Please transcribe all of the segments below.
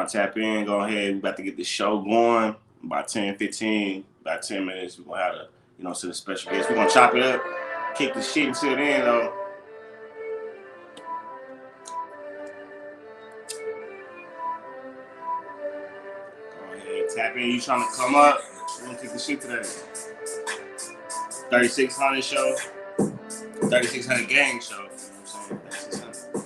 Y'all tap in, go ahead. We about to get this show going. About 10, 15, about 10 minutes. We're going to have a, the special guest. We're going to chop it up, kick the shit until then, though. Go ahead, tap in. You trying to come up? We're going to kick the shit today. 3600 show. 3600 gang show. You know what I'm saying? 3600.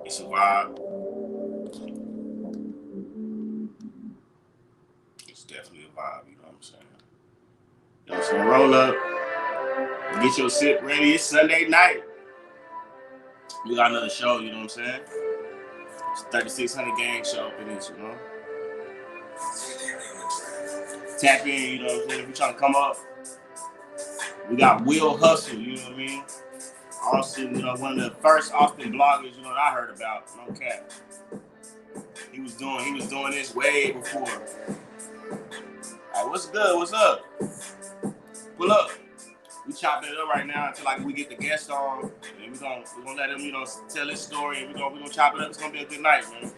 It's a vibe. It's definitely a vibe, you know what I'm saying? You know what I'm saying? Roll up. Get your sip ready. It's Sunday night. We got another show, you know what I'm saying? It's 3600 gang show up in this, you know? Tap in, you know what I'm saying? If you're trying to come up, we got Will Hustle, you know what I mean? Austin, one of the first Austin bloggers, that I heard about. No cap. He was doing this way before. Alright, what's good? What's up? Pull up. We chopping it up right now until we get the guest on, and we're gonna let him, tell his story, and we're gonna chop it up. It's gonna be a good night, man.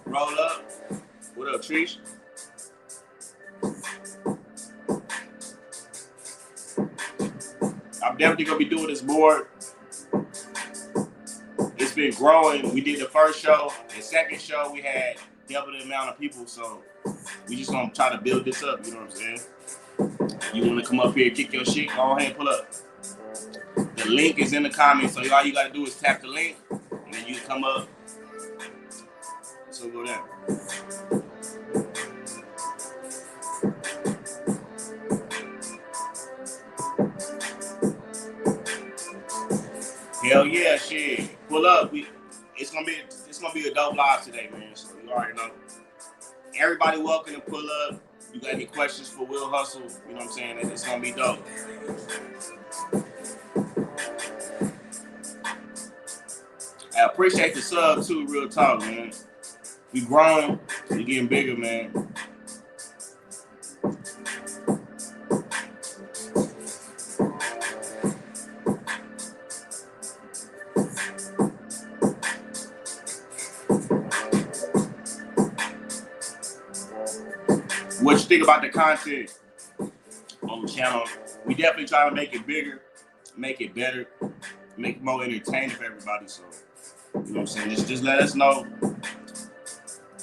Roll up. What up, Trish? I'm definitely gonna be doing this more. It's been growing. We did the first show. The second show, we had double the amount of people, so we just gonna try to build this up, you know what I'm saying? You wanna come up here and kick your shit, go ahead and pull up. The link is in the comments, so all you gotta do is tap the link, and then you can come up. So go down. Hell yeah, shit. Pull up. It's gonna be a dope live today, man. So you already know. Everybody welcome to pull up. You got any questions for Will Hustle? You know what I'm saying? It's gonna be dope. I appreciate the sub too, real talk, man. We growing, we getting bigger, man. what you think about the content on the channel. We definitely try to make it bigger, make it better, make it more entertaining for everybody. So, you know what I'm saying? Just let us know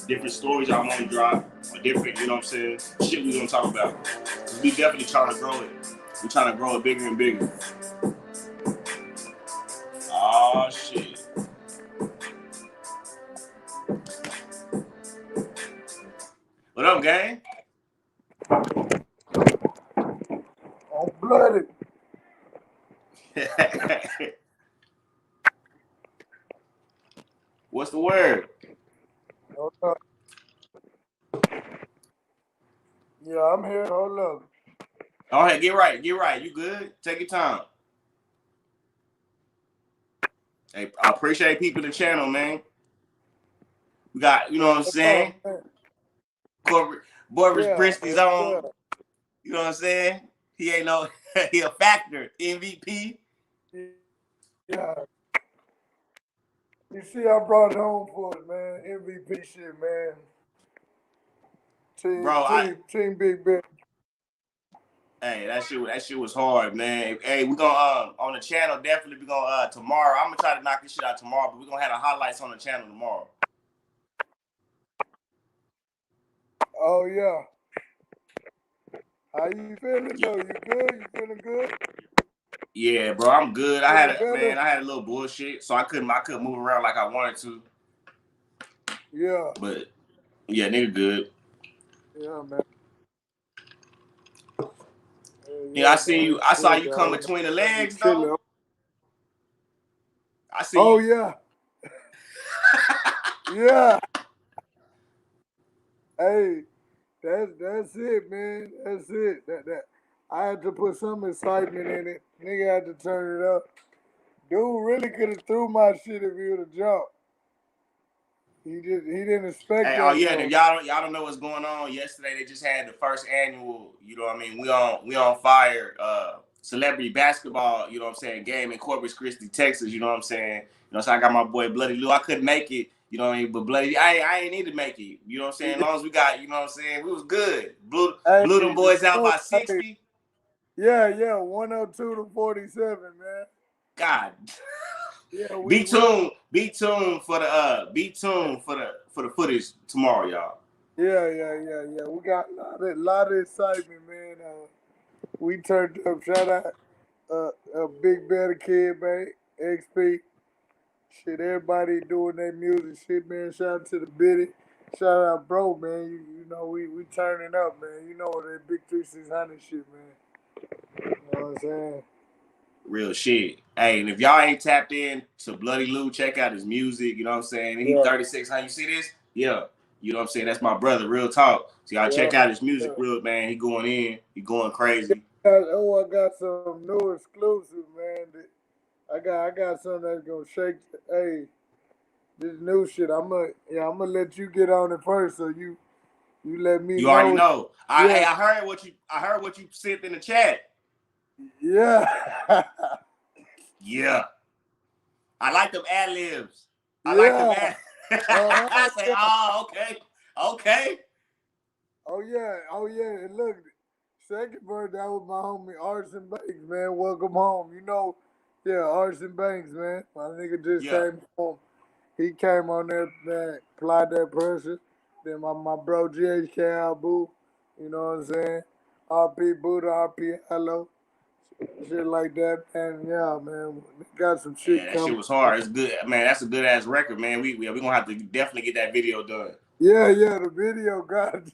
different stories y'all want to drop, or different, you know what I'm saying, shit we gonna talk about. Cause we definitely trying to grow it. We trying to grow it bigger and bigger. Oh shit. What up, gang? I'm blooded. What's the word? Hold up. Yeah, I'm here. Hold up. Go ahead, get right. You good? Take your time. Hey, I appreciate people in the channel, man. We got, you know what I'm saying? Corporate Boris Bristy's on. You know what I'm saying? He ain't no, he a factor. MVP. Yeah. You see, I brought it home for it, man. MVP shit, man. Team Big Ben. Hey, that shit was hard, man. Hey, we gonna on the channel definitely. We gonna tomorrow. I'm gonna try to knock this shit out tomorrow, but we gonna have the highlights on the channel tomorrow. Oh yeah. How you feeling though? You good? You feeling good? Yeah, bro, I'm good. I had a little bullshit, so I couldn't move around like I wanted to. Yeah. But yeah, nigga good. Yeah, man. Yeah, I saw you come between the legs, though. I see. Oh yeah. Yeah. Hey, that's it, man. That's it. That I had to put some excitement in it. Nigga had to turn it up. Dude really could have threw my shit if he would have jumped. He didn't expect that. Oh yeah, y'all don't know what's going on. Yesterday they just had the first annual, you know what I mean, we on fire celebrity basketball, you know what I'm saying, game in Corpus Christi, Texas, you know what I'm saying. You know, so I got my boy Bloody Lou. I couldn't make it, you know what I mean, but Bloody, I ain't need to make it. You know what I'm saying? As long as we got, you know what I'm saying, we was good. Blew them boys out by 60. Yeah, 102 to 47, man. God. Yeah, be tuned for the footage tomorrow, y'all. Yeah. We got a lot of excitement, man. We turned up. Shout out a Big Better Kid, man. XP. Shit, everybody doing their music shit, man. Shout out to the Biddy. Shout out, bro, man. You know, we turning up, man. You know that Big 3600 shit, man. You know what I'm saying? Real shit. Hey, and if y'all ain't tapped in to Bloody Lou, check out his music. You know what I'm saying? He 3600. You see this? Yeah. You know what I'm saying? That's my brother. Real talk. So y'all check out his music, real man. He going in. He going crazy. I got some new exclusive, man. I got something that's gonna shake. Hey, this new shit. I'm gonna let you get on it first, so you let me know. You already know. Hey, I heard what you sent in the chat. Yeah. Yeah. I like them ad-libs. I like them ad. I say, oh, okay. Oh yeah. And look, second bird, that was my homie Arson Banks, man. Welcome home. You know, Arson Banks, man. My nigga just came home. He came on there, man, applied that pressure. Then my bro GHK Albu, you know what I'm saying? RP Buddha, RP Hello. Shit like that, and yeah, man, we got some shit coming. That shit was hard. It's good, man. That's a good ass record, man. We gonna have to definitely get that video done. Yeah, the video got it.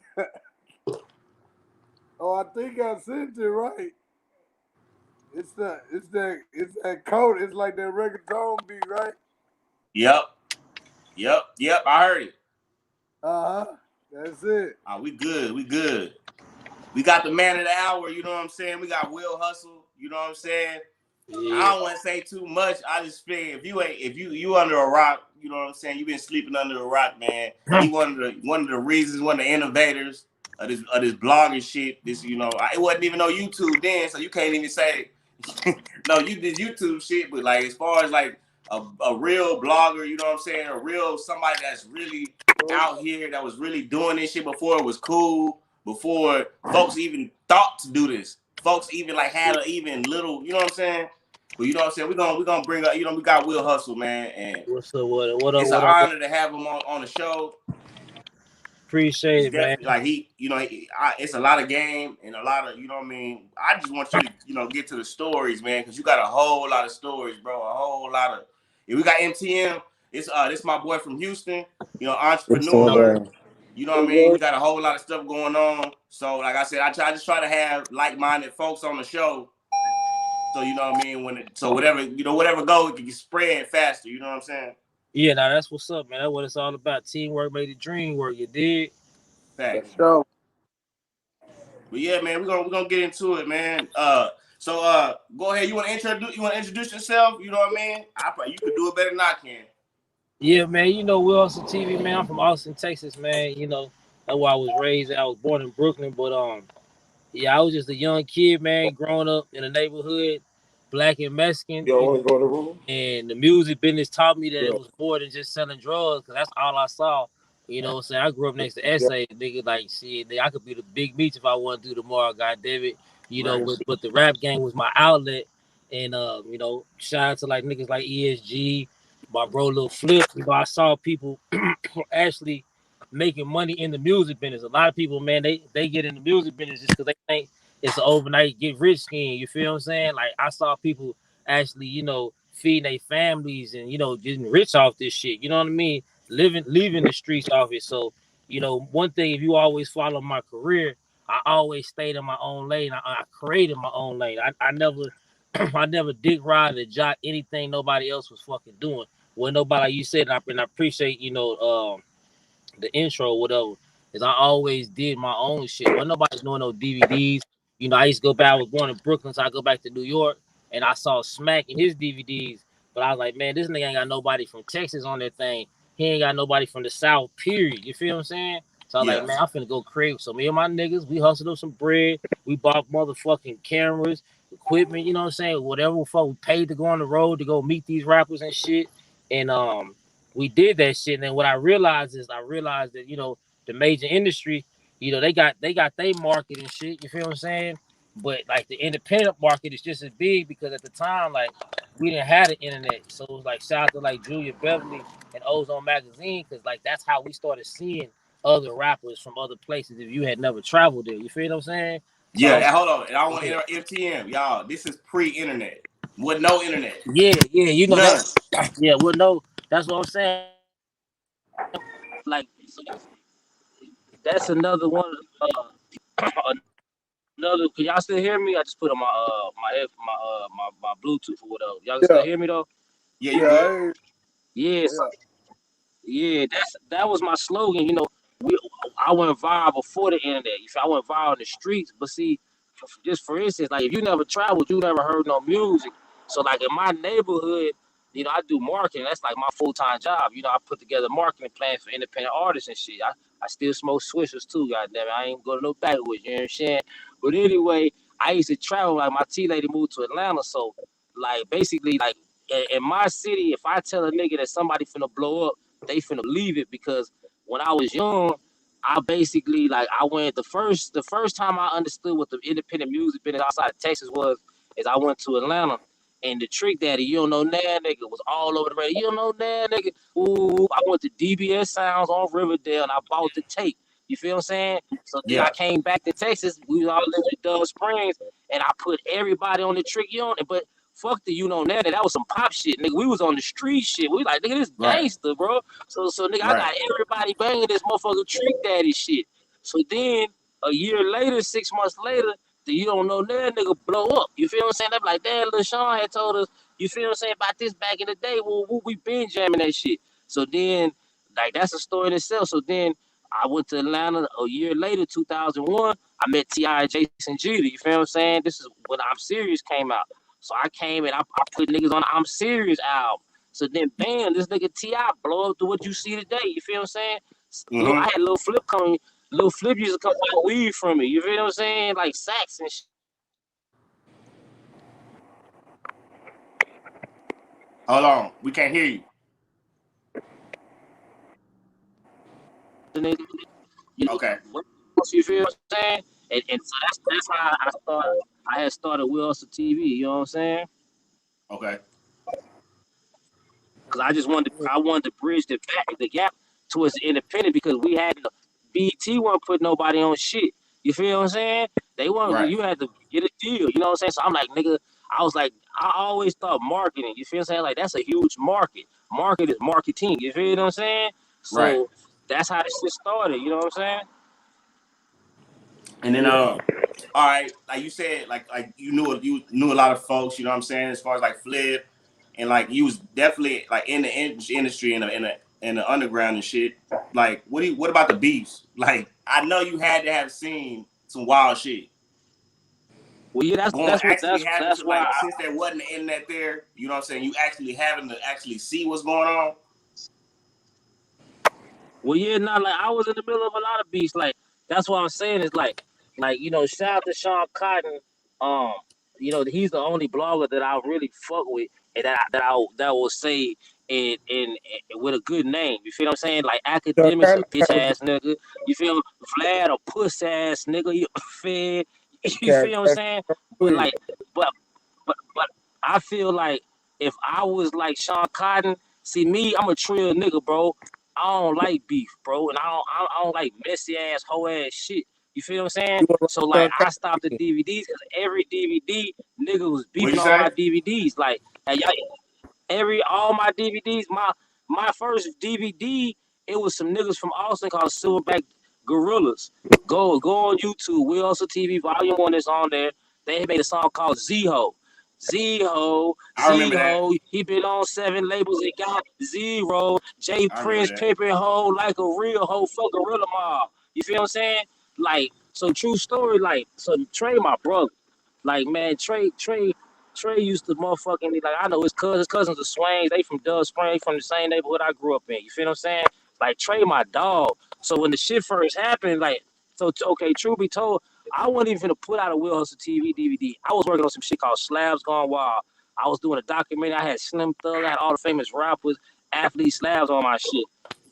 Oh, I think I sent it right. It's that code. It's like that reggaeton beat, right? Yep. I heard it. That's it. We good. We got the man of the hour. You know what I'm saying? We got Will Hustle. You know what I'm saying? Yeah. I don't want to say too much. I just feel if you under a rock, you know what I'm saying. You've been sleeping under a rock, man. He one of the reasons, one of the innovators of this blogging shit. This, you know, it wasn't even no YouTube then, so you can't even say no. You did YouTube shit, but like as far as like a real blogger, you know what I'm saying, a real somebody that's really out here that was really doing this shit before it was cool. before folks even thought to do this. Folks even like had a even little, you know what I'm saying? But you know what I'm saying? We're gonna bring up, we got Will Hustle, man, and what's up? What it's up? an honor to have him on the show. Appreciate it, man. Like it's a lot of game and a lot of, you know what I mean? I just want you to, get to the stories, man, because you got a whole lot of stories, bro. A whole lot of. If we got MTM, this my boy from Houston, entrepreneur. You know what I mean? We got a whole lot of stuff going on. So, like I said, I just try to have like-minded folks on the show. So, you know what I mean? Whatever goes, it can spread faster. You know what I'm saying? Yeah, now that's what's up, man. That's what it's all about. Teamwork made the dream work. You did. Thanks. So, but yeah, man, we're gonna get into it, man. So go ahead. You want to introduce yourself? You know what I mean? You could do it better than I can. Yeah, man. Will Hustle TV, man. I'm from Austin, Texas, man. That's where I was raised. I was born in Brooklyn, but yeah, I was just a young kid, man, growing up in a neighborhood, black and Mexican. You want to go to the room? And the music business taught me that it was more than just selling drugs, because that's all I saw. You know what I'm saying? I grew up next to SA, nigga, like, shit, I could be the big beach if I want to do tomorrow, goddammit. But the rap game was my outlet. And, shout out to, like, niggas like ESG, my bro Lil Flip. I saw people actually making money in the music business. A lot of people, man, they get in the music business just because they think it's an overnight get rich scheme. You feel what I'm saying? Like, I saw people actually, feeding their families and, getting rich off this shit. You know what I mean? Leaving the streets off it. So, one thing, if you always follow my career, I always stayed in my own lane. I created my own lane. I never I never dick ride or jock anything nobody else was fucking doing. Well, nobody, like you said, and I appreciate, the intro or whatever, is I always did my own shit. When nobody's doing no DVDs, I used to go back. I was born in Brooklyn, so I go back to New York, and I saw Smack in his DVDs. But I was like, man, this nigga ain't got nobody from Texas on that thing. He ain't got nobody from the South, period. You feel what I'm saying? So I was like, man, I'm finna go create. So me and my niggas, we hustled up some bread. We bought motherfucking cameras, equipment, you know what I'm saying? Whatever the fuck we paid to go on the road to go meet these rappers and shit. And we did that shit. And then what I realized that, the major industry, they got their market and shit. You feel what I'm saying? But like the independent market is just as big, because at the time, like, we didn't have the internet. So it was like, shout out to like Julia Beverly and Ozone Magazine, because like that's how we started seeing other rappers from other places if you had never traveled there. You feel what I'm saying? Yeah, hold on. I want to interrupt FTM. Y'all, this is pre-internet. With no internet. Yeah, that. Yeah, well, no, that's what I'm saying. Like, so that's another one. Another. Can y'all still hear me? I just put on my Bluetooth or whatever. Y'all still hear me though? Yeah, you good. Yeah. That was my slogan. I went viral before the internet. I went viral in the streets, but see, just for instance, like, if you never traveled, you never heard no music. So like in my neighborhood, I do marketing. That's like my full-time job. I put together marketing plans for independent artists and shit. I still smoke swishers too, goddamn it. I ain't going to no backwoods, you know what I'm saying? But anyway, I used to travel. Like, my T-lady moved to Atlanta, so like basically, like, in my city, if I tell a nigga that somebody finna blow up, they finna leave it, because when I was young, I basically, like, I went the first time I understood what the independent music business outside of Texas was, is I went to Atlanta. And the Trick Daddy, you don't know that nigga, was all over the radio. You don't know that nigga. Ooh, I went to DBS Sounds on Riverdale and I bought the tape. You feel what I'm saying? So then I came back to Texas. We was all living in Dove Springs, and I put everybody on the Trick. But fuck the that was some pop shit, nigga. We was on the street shit. We like, nigga, this gangster, bro. So nigga, I got everybody banging this motherfucker Trick Daddy shit. So then a year later, 6 months later, you don't know that nigga blow up. You feel what I'm saying? They be like, damn, Lil Sean had told us, you feel what I'm saying, about this back in the day. Well, we been jamming that shit. So then, like, that's a story in itself. So then I went to Atlanta a year later, 2001. I met T.I. and Jason Jeter. You feel what I'm saying? This is when I'm Serious came out. So I came and I put niggas on the I'm Serious album. So then, bam, this nigga T.I. blow up to what you see today. You feel what I'm saying? I had a little Flip coming. Little Flip used to come buy weed from me. You feel what I'm saying? Like sacks and shit. Hold on. We can't hear you. Okay. You feel what I'm saying? And so that's how I had started Will Hustle TV. You know what I'm saying? Okay. Because I wanted to bridge the gap towards the independent because we had BT wasn't putting nobody on shit. You feel what I'm saying? They want Right. you had to get a deal. You know what I'm saying? So I'm like, nigga, I was like, I always thought marketing. You feel what I'm saying? Like that's a huge market. Market is marketing. You feel what I'm saying? Right. So that's how this shit started. You know what I'm saying? And then all right, like you said, like you knew a lot of folks. You know what I'm saying? As far as like Flip, and like you was definitely like in the industry in the underground and shit. Like what about the beefs? Like I know you had to have seen some wild shit. Well, yeah, Going actually having that's to why. like since there wasn't the internet there, you know what I'm saying? You actually having to actually see what's going on. Well, yeah, not like I was in the middle of a lot of beats. Like that's what I'm saying is like you know, shout out to Sean Cotton. Um, you know, he's the only blogger that I really fuck with and that will say in with a good name. You feel what I'm saying? Like academics a bitch ass nigga. You feel Vlad a puss ass nigga. You feel you feel what I'm saying? But like but but I feel like if I was like Sean Cotton, see me, I'm a trill nigga, bro. I don't like beef, bro, and I don't like messy ass hoe ass shit. You feel what I'm saying? So like I stopped the DVDs because every DVD nigga was What you beefing on my say? DVDs. Like all my DVDs, my first DVD, it was some niggas from Austin called Silverback Gorillas. Go on YouTube. We also TV Volume 1 is on there. They made a song called Z-Ho. Z-Ho, I remember that. Z-Ho. He been on 7 labels and got 0. J I remember Prince that. pimping hoe like a real hoe. Fuck Gorilla Mob. You feel what I'm saying? Like, so true story. Like, so Trey, my brother. Like, man, Trey used to motherfucking like I know his cousins are Swains. They from Dove Spring, from the same neighborhood I grew up in. You feel what I'm saying? Like Trey, my dog. So when the shit first happened, like so okay, truth be told, I wasn't even gonna put out a Will Hustle TV DVD. I was working on some shit called Slabs Gone Wild. I was doing a documentary. I had Slim Thug, I had all the famous rappers, athletes, slabs on my shit.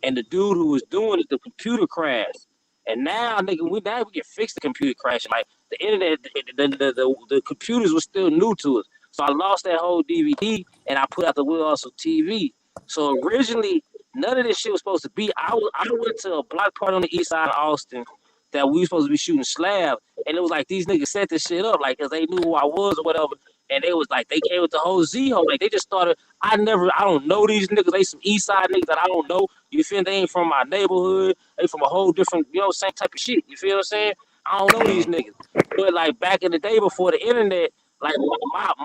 And the dude who was doing it, the computer crashed. And now, nigga, we can fix the computer crashing. Like the internet, the computers were still new to us. So I lost that whole DVD and I put out the Will Hustle TV. So originally, none of this shit was supposed to be. I went to a block party on the east side of Austin that we were supposed to be shooting slab, and it was like these niggas set this shit up like because they knew who I was or whatever. And they was like they came with the whole Z-Ho. Like they just started. I don't know these niggas. They some east side niggas that I don't know. You feel they ain't from my neighborhood. They from a whole different, same type of shit. You feel what I'm saying? I don't know these niggas. But like back in the day before the internet, like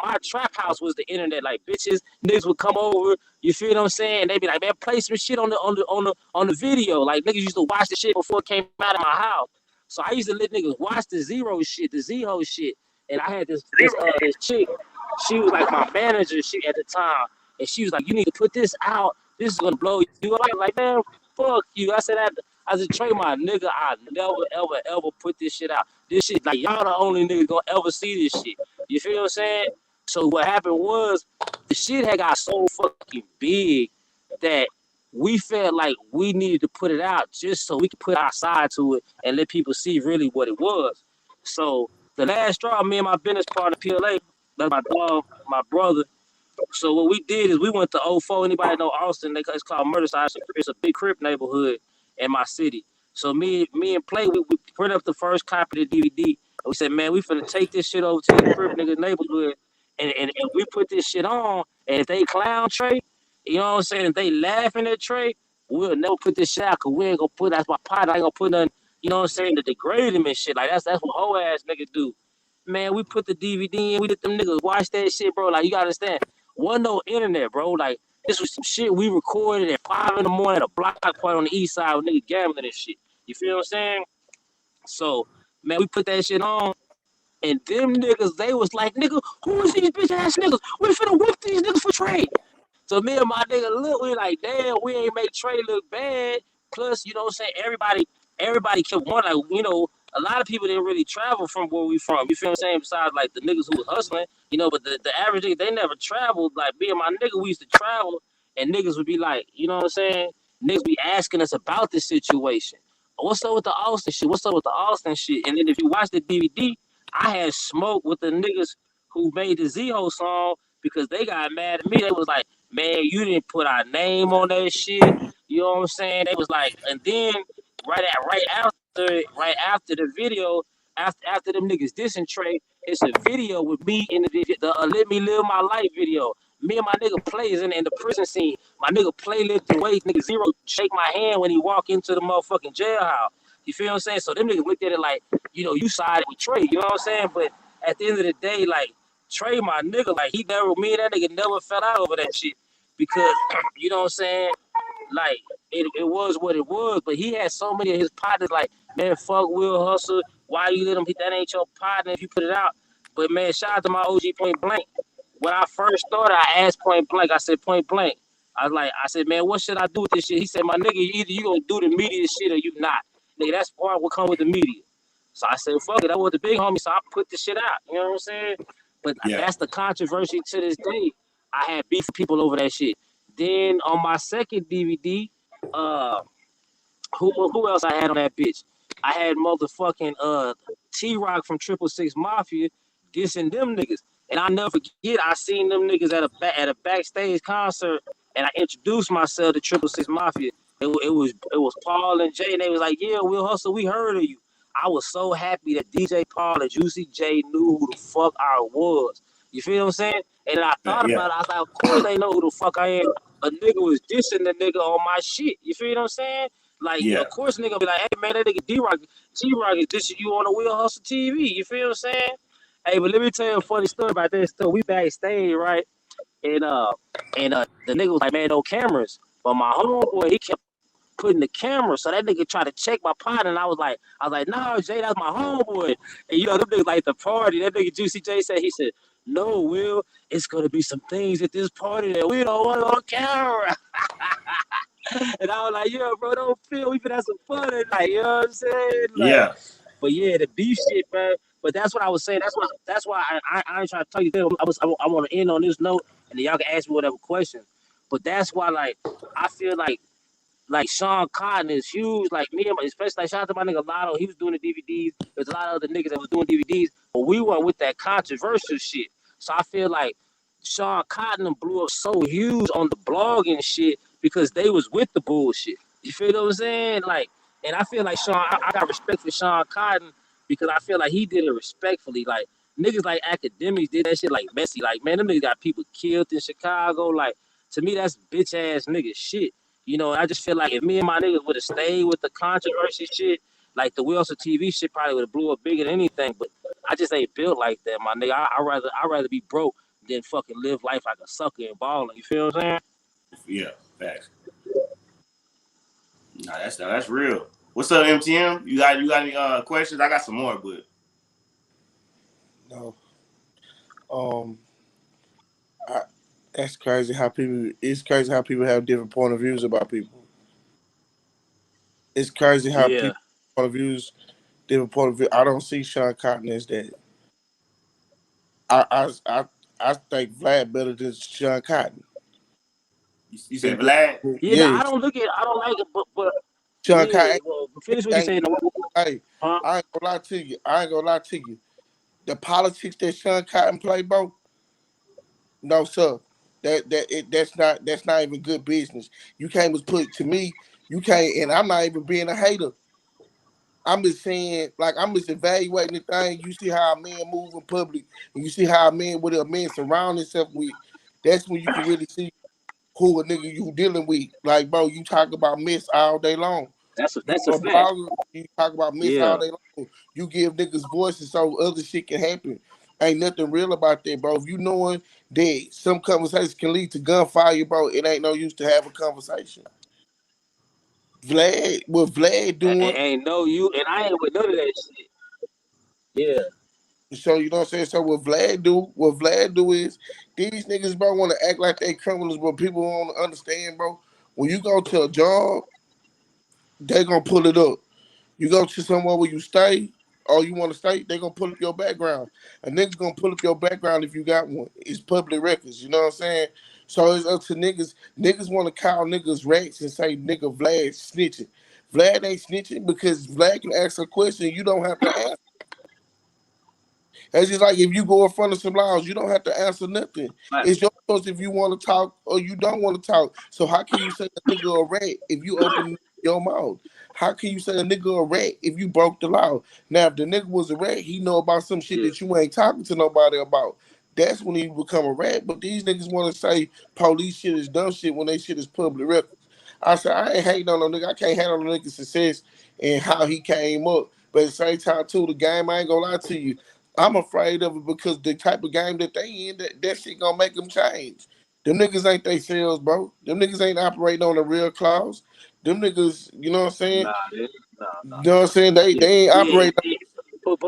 my trap house was the internet. Like bitches, niggas would come over. You feel what I'm saying? They be like, man, play some shit on the video. Like niggas used to watch the shit before it came out of my house. So I used to let niggas watch the zero shit, the Z-Ho shit. And I had this chick. She was like my manager. She at the time, and she was like, you need to put this out. This is gonna blow you up. I was like, man, fuck you. I said, Trey, my nigga, I never, ever put this shit out. This shit, like, y'all the only nigga gonna ever see this shit. You feel what I'm saying? So what happened was, the shit had got so fucking big that we felt like we needed to put it out just so we could put our side to it and let people see really what it was. So the last straw, me and my business partner, PLA, that's my dog, my brother. So what we did is we went to '04. Anybody know Austin? It's called Murderside. It's a big Crip neighborhood in my city. So me and Play, we printed up the first copy of the DVD. And we said, man, we finna take this shit over to the Crip nigga neighborhood, and we put this shit on. And if they clown Trey, you know what I'm saying? If they laughing at Trey, we'll never put this shit out because we ain't gonna put. That's my partner. I ain't gonna put nothing. You know what I'm saying? To degrade him and shit. Like that's what whole ass niggas do. Man, we put the DVD in. We let them niggas watch that shit, bro. Like you gotta understand. Wasn't no internet, bro. Like this was some shit we recorded at 5 in the morning at a block party on the east side with niggas gambling and shit. You feel what I'm saying? So, man, we put that shit on, and them niggas, they was like, nigga, who is these bitch ass niggas? We finna whoop these niggas for trade. So me and my nigga look, we like, damn, we ain't make Trey look bad. Plus, you know what I'm saying? Everybody kept one, like, a lot of people didn't really travel from where we from. You feel what I'm saying? Besides like the niggas who was hustling, but the average nigga, they never traveled. Like me and my nigga, we used to travel and niggas would be like, you know what I'm saying? Niggas be asking us about this situation. what's up with the Austin shit? What's up with the Austin shit? And then if you watch the DVD, I had smoke with the niggas who made the Z-Ho song because they got mad at me. They was like, man, you didn't put our name on that shit. You know what I'm saying? They was like, and then right after the video, after them niggas dissing Trey, it's a video with me in the Let Me Live My Life video. Me and my nigga Play is in the prison scene. My nigga Play lifting weights. Nigga Zero shake my hand when he walk into the motherfucking jailhouse. You feel what I'm saying? So them niggas looked at it like, you know, you sided with Trey. You know what I'm saying? But at the end of the day, like, Trey, my nigga, like, me and that nigga never fell out over that shit. Because, you know what I'm saying? Like, it was what it was, but he had so many of his partners like, man, fuck Will Hustle. Why you let him hit that ain't your partner if you put it out? But man, shout out to my OG Point Blank. When I first started, I asked Point Blank, I said, Point Blank, I said, man, what should I do with this shit? He said, my nigga, either you gonna do the media shit or you not. Nigga, that's part of what come with the media. So I said, fuck it, I was the big homie, so I put the shit out. You know what I'm saying? But that's the controversy to this day. I had beef with people over that shit. Then on my second DVD, who else I had on that bitch? I had motherfucking T-Rock from 666 Mafia dissing them niggas. And I never forget, I seen them niggas at a backstage concert, and I introduced myself to 666 Mafia. It was Paul and Jay, and they was like, yeah, Will Hustle, we heard of you. I was so happy that DJ Paul and Juicy J knew who the fuck I was. You feel what I'm saying? And then I thought about it. I was like, of course they know who the fuck I am. A nigga was dissing the nigga on my shit. You feel what I'm saying? Like, of course, nigga be like, hey, man, that nigga T-Rock is dissing you on the Will Hustle TV. You feel what I'm saying? Hey, but let me tell you a funny story about this. So we backstage, right? And the nigga was like, man, no cameras. But my homeboy, he kept putting the camera, so that nigga tried to check my partner, and I was like, no, Jay, that's my homeboy. And you know, them niggas like the party. That nigga Juicy J said, no, Will, it's gonna be some things at this party that we don't want on camera. And I was like, yeah, bro, don't feel we finna have some fun and like, you know what I'm saying? Like, but yeah, the beef shit, man. But that's what I was saying. That's why I ain't trying to tell you that. I want to end on this note, and then y'all can ask me whatever question. But that's why, like, I feel like Sean Cotton is huge. Like me, especially like shout out to my nigga Lotto. He was doing the DVDs. There's a lot of other niggas that was doing DVDs, but we went with that controversial shit. So I feel like Sean Cotton blew up so huge on the blogging shit because they was with the bullshit. You feel what I'm saying? Like, and I feel like I got respect for Sean Cotton because I feel like he did it respectfully. Like niggas like academics did that shit like messy. Like man, them niggas got people killed in Chicago. Like to me, that's bitch ass nigga shit. You know, I just feel like if me and my niggas would have stayed with the controversy shit, like the Wilson TV shit probably would have blew up bigger than anything. But I just ain't built like that, my nigga. I rather be broke than fucking live life like a sucker and balling. You feel what I'm saying? Yeah, facts. Nah, that's real. What's up, MTM? You got any questions? I got some more, but no. That's crazy how people. It's crazy how people have different point of views about people. It's crazy how people point of views, different point of view. I don't see Sean Cotton as that. I think Vlad better than Sean Cotton. You said Vlad? Yeah. I don't like it, but Sean Cotton. Well, finish what you saying. Hey, I ain't gonna lie to you. The politics that Sean Cotton play, bro. No, sir. That's not even good business. You can't just put to me. You can't, and I'm not even being a hater. I'm just saying, like I'm just evaluating the thing. You see how a man move in public, and you see how a man surround himself with. That's when you can really see who a nigga you dealing with. Like, bro, you talk about mess all day long. That's a fact. You talk about mess all day long. You give niggas voices so other shit can happen. Ain't nothing real about that, bro. If you knowing that some conversations can lead to gunfire, bro, it ain't no use to have a conversation. What Vlad doing? Ain't no you, and I ain't with none of that shit. Yeah. So you know what I'm saying? So what Vlad do is these niggas, bro, want to act like they criminals, but people don't understand, bro. When you go to a job, they gonna pull it up. You go to somewhere where you stay, or you want to stay, they gonna pull up your background. A nigga gonna pull up your background if you got one. It's public records, you know what I'm saying? So it's up to niggas. Niggas want to call niggas rats and say nigga Vlad snitching. Vlad ain't snitching because Vlad can ask a question you don't have to answer. It's just like if you go in front of some laws, you don't have to answer nothing. Right. It's your choice if you want to talk or you don't want to talk. So how can you say a nigga a rat if you open your mouth? How can you say a nigga a rat if you broke the law? Now, if the nigga was a rat, he know about some shit that you ain't talking to nobody about. That's when he become a rat. But these niggas want to say police shit is dumb shit when they shit is public records. I said, I ain't hating on no nigga. I can't hate on the nigga's success and how he came up. But at the same time, too, the game, I ain't gonna lie to you. I'm afraid of it because the type of game that they in, that shit gonna make them change. Them niggas ain't they sales, bro. Them niggas ain't operating on the real clause. Them niggas, you know what I'm saying? Nah, You know what I'm saying? They ain't operating.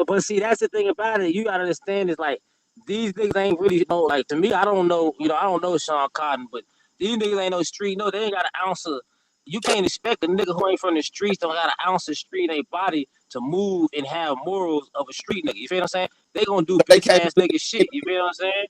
But see, that's the thing about it. You gotta understand is like these niggas ain't really know. Like to me, I don't know. You know, I don't know Sean Cotton, but these niggas ain't no street. No, they ain't got an ounce of. You can't expect a nigga who ain't from the streets don't got an ounce of street in their body to move and have morals of a street nigga. You feel what I'm saying? They gonna do They bitch can't. ass nigga shit. You feel what I'm saying?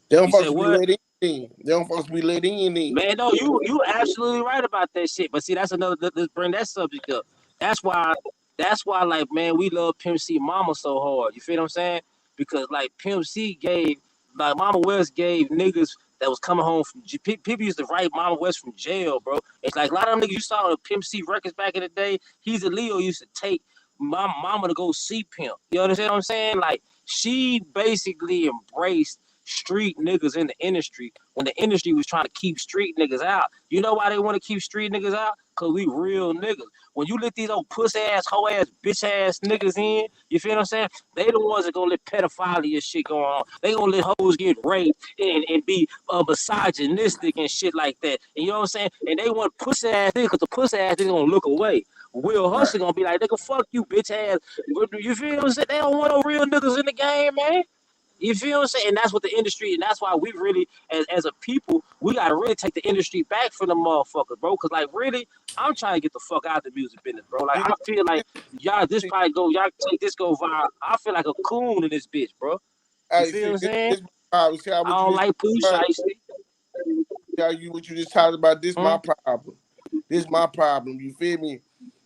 They don't You said supposed to be what? let in. They don't supposed to be let in. Man, no, you absolutely right about that shit. But see, that's another. Let's bring that subject up. That's why. That's why, like, man, we love Pimp C Mama so hard. You feel what I'm saying? Because like Pimp C gave, like Mama West gave niggas that was coming home from people used to write Mama West from jail, bro. It's like a lot of them niggas you saw the Pimp C records back in the day. He's a Leo used to take my mama to go see Pimp. You understand what I'm saying? Like she basically embraced street niggas in the industry when the industry was trying to keep street niggas out. You know why they want to keep street niggas out? Cause we real niggas. When you let these old pussy ass, hoe ass, bitch ass niggas in, you feel what I'm saying? They the ones that gonna let pedophilia shit go on. They gonna let hoes get raped and be misogynistic and shit like that. And you know what I'm saying? And they want pussy ass niggas cause the pussy ass niggas gonna look away. Will Hustle gonna be like, nigga, fuck you, bitch ass. You feel what I'm saying? They don't want no real niggas in the game, man. You feel what I'm saying? And that's what the industry, and that's why we really, as a people, we gotta really take the industry back from the motherfuckers, bro. Cause like really, I'm trying to get the fuck out of the music business, bro. Like You I feel like y'all this know, probably go, y'all take this go viral. I feel like a coon in this bitch, bro. You hey, feel see, what I'm saying? this my problem. See how I what you don't just like poo talked about? shiesty. Tell you what you just talked about. This Hmm? my problem. This my problem. You feel me?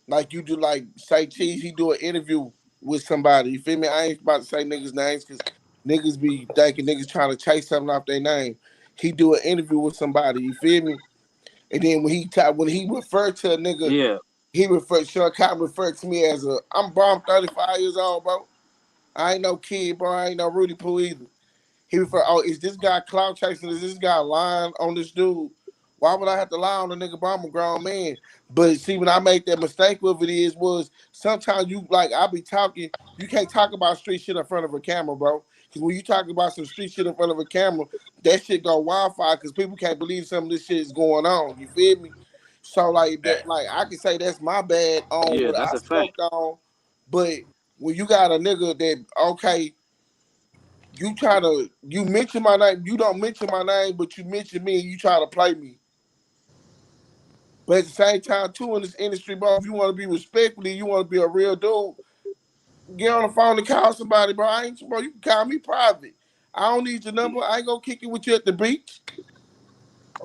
Like you do, like say Cheese. He do an interview with somebody. You feel me? I ain't about to say niggas names because niggas be thinking niggas trying to chase something off their name. He do an interview with somebody. You feel me? And then when he referred to a nigga, Yeah. Sean Cotton referred to me as I'm 35 years old, bro. I ain't no kid, bro. I ain't no Rudy Poo either. He referred, oh, is this guy clout chasing? Is this guy lying on this dude? Why would I have to lie on the nigga, bro? I'm a grown man. But see, when I made that mistake with it was sometimes you, like, I be talking, you can't talk about street shit in front of a camera, bro. Because when you talk about some street shit in front of a camera, that shit go wildfire because people can't believe some of this shit is going on. You feel me? So, like, that, like I can say that's my bad on Yeah, what that's I a fact. spoke on. But when you got a nigga that, okay, you mention my name, you don't mention my name, but you mention me and you try to play me. But at the same time, too, in this industry, bro, if you want to be respectful, you want to be a real dude, get on the phone and call somebody, bro. Bro, you can call me private. I don't need your number. I ain't gonna kick it with you at the beach.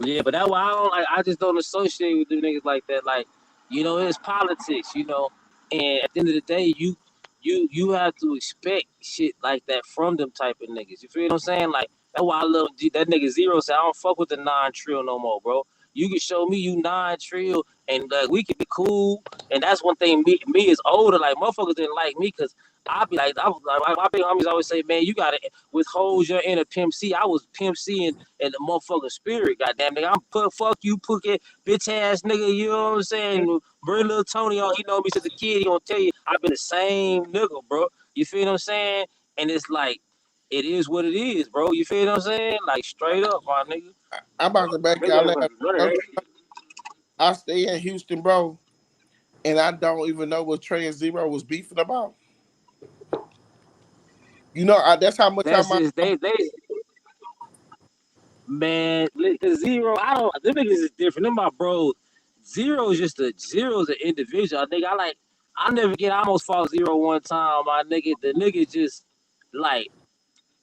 Yeah, but that's why I don't like. I just don't associate with them niggas like that. Like, you know, it's politics, you know. And at the end of the day, you have to expect shit like that from them type of niggas. You feel what I'm saying? Like that's why I love that nigga Zero. Say I don't fuck with the non-trill no more, bro. You can show me you non-trill, and we can be cool. And that's one thing. Me is older. Like motherfuckers didn't like me because I be like, my big homies always say, man, you gotta withhold your inner Pimp C. I was Pimp C and the motherfucking spirit, goddamn nigga. I'm fuck you, Pookie, bitch ass nigga. You know what I'm saying? Bring little Tony on. He know me since a kid. He gonna tell you I've been the same nigga, bro. You feel what I'm saying? And it's like it is what it is, bro. You feel what I'm saying? Like straight up, my nigga. I'm about to back y'all out. I stay in Houston, bro, and I don't even know what Trey and Zero was beefing about. You know, that's how much I That's might. just they man. Zero, I don't. Them niggas is different. Them my bros. Zero is just Zero's an individual. Nigga, I never get. I almost fought Zero one time. My nigga, the nigga just like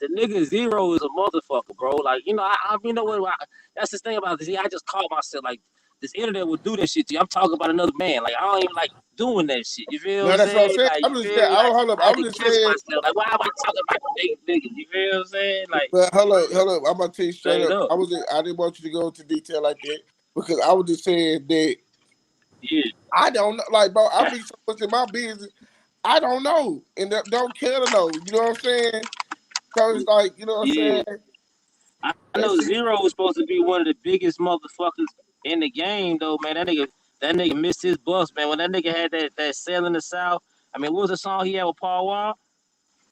the nigga Zero is a motherfucker, bro. Like you know, you know what? That's the thing about this. I just caught myself like this internet will do that shit to you. I'm talking about another man. Like I don't even like doing that shit. You feel No, what I'm that's what I'm saying? saying. Like I'm you just feel saying. me? Like Hold up. I had I'm to just catch saying. myself. Like why am I talking about niggas? You feel what I'm saying? Like But hold up. I'm gonna tell you straight straight up. up. I didn't want you to go into detail like that because I was just saying that Yeah. I don't know. Like, bro, I be so much in my business. I don't know and don't care to know. You know what I'm saying? So it's like, you know what I'm Yeah. saying? I That know shit. Zero was supposed to be one of the biggest motherfuckers in the game though, man. That nigga missed his bus, man. When that nigga had that Sail in the South. I mean, what was the song he had with Paul Wall?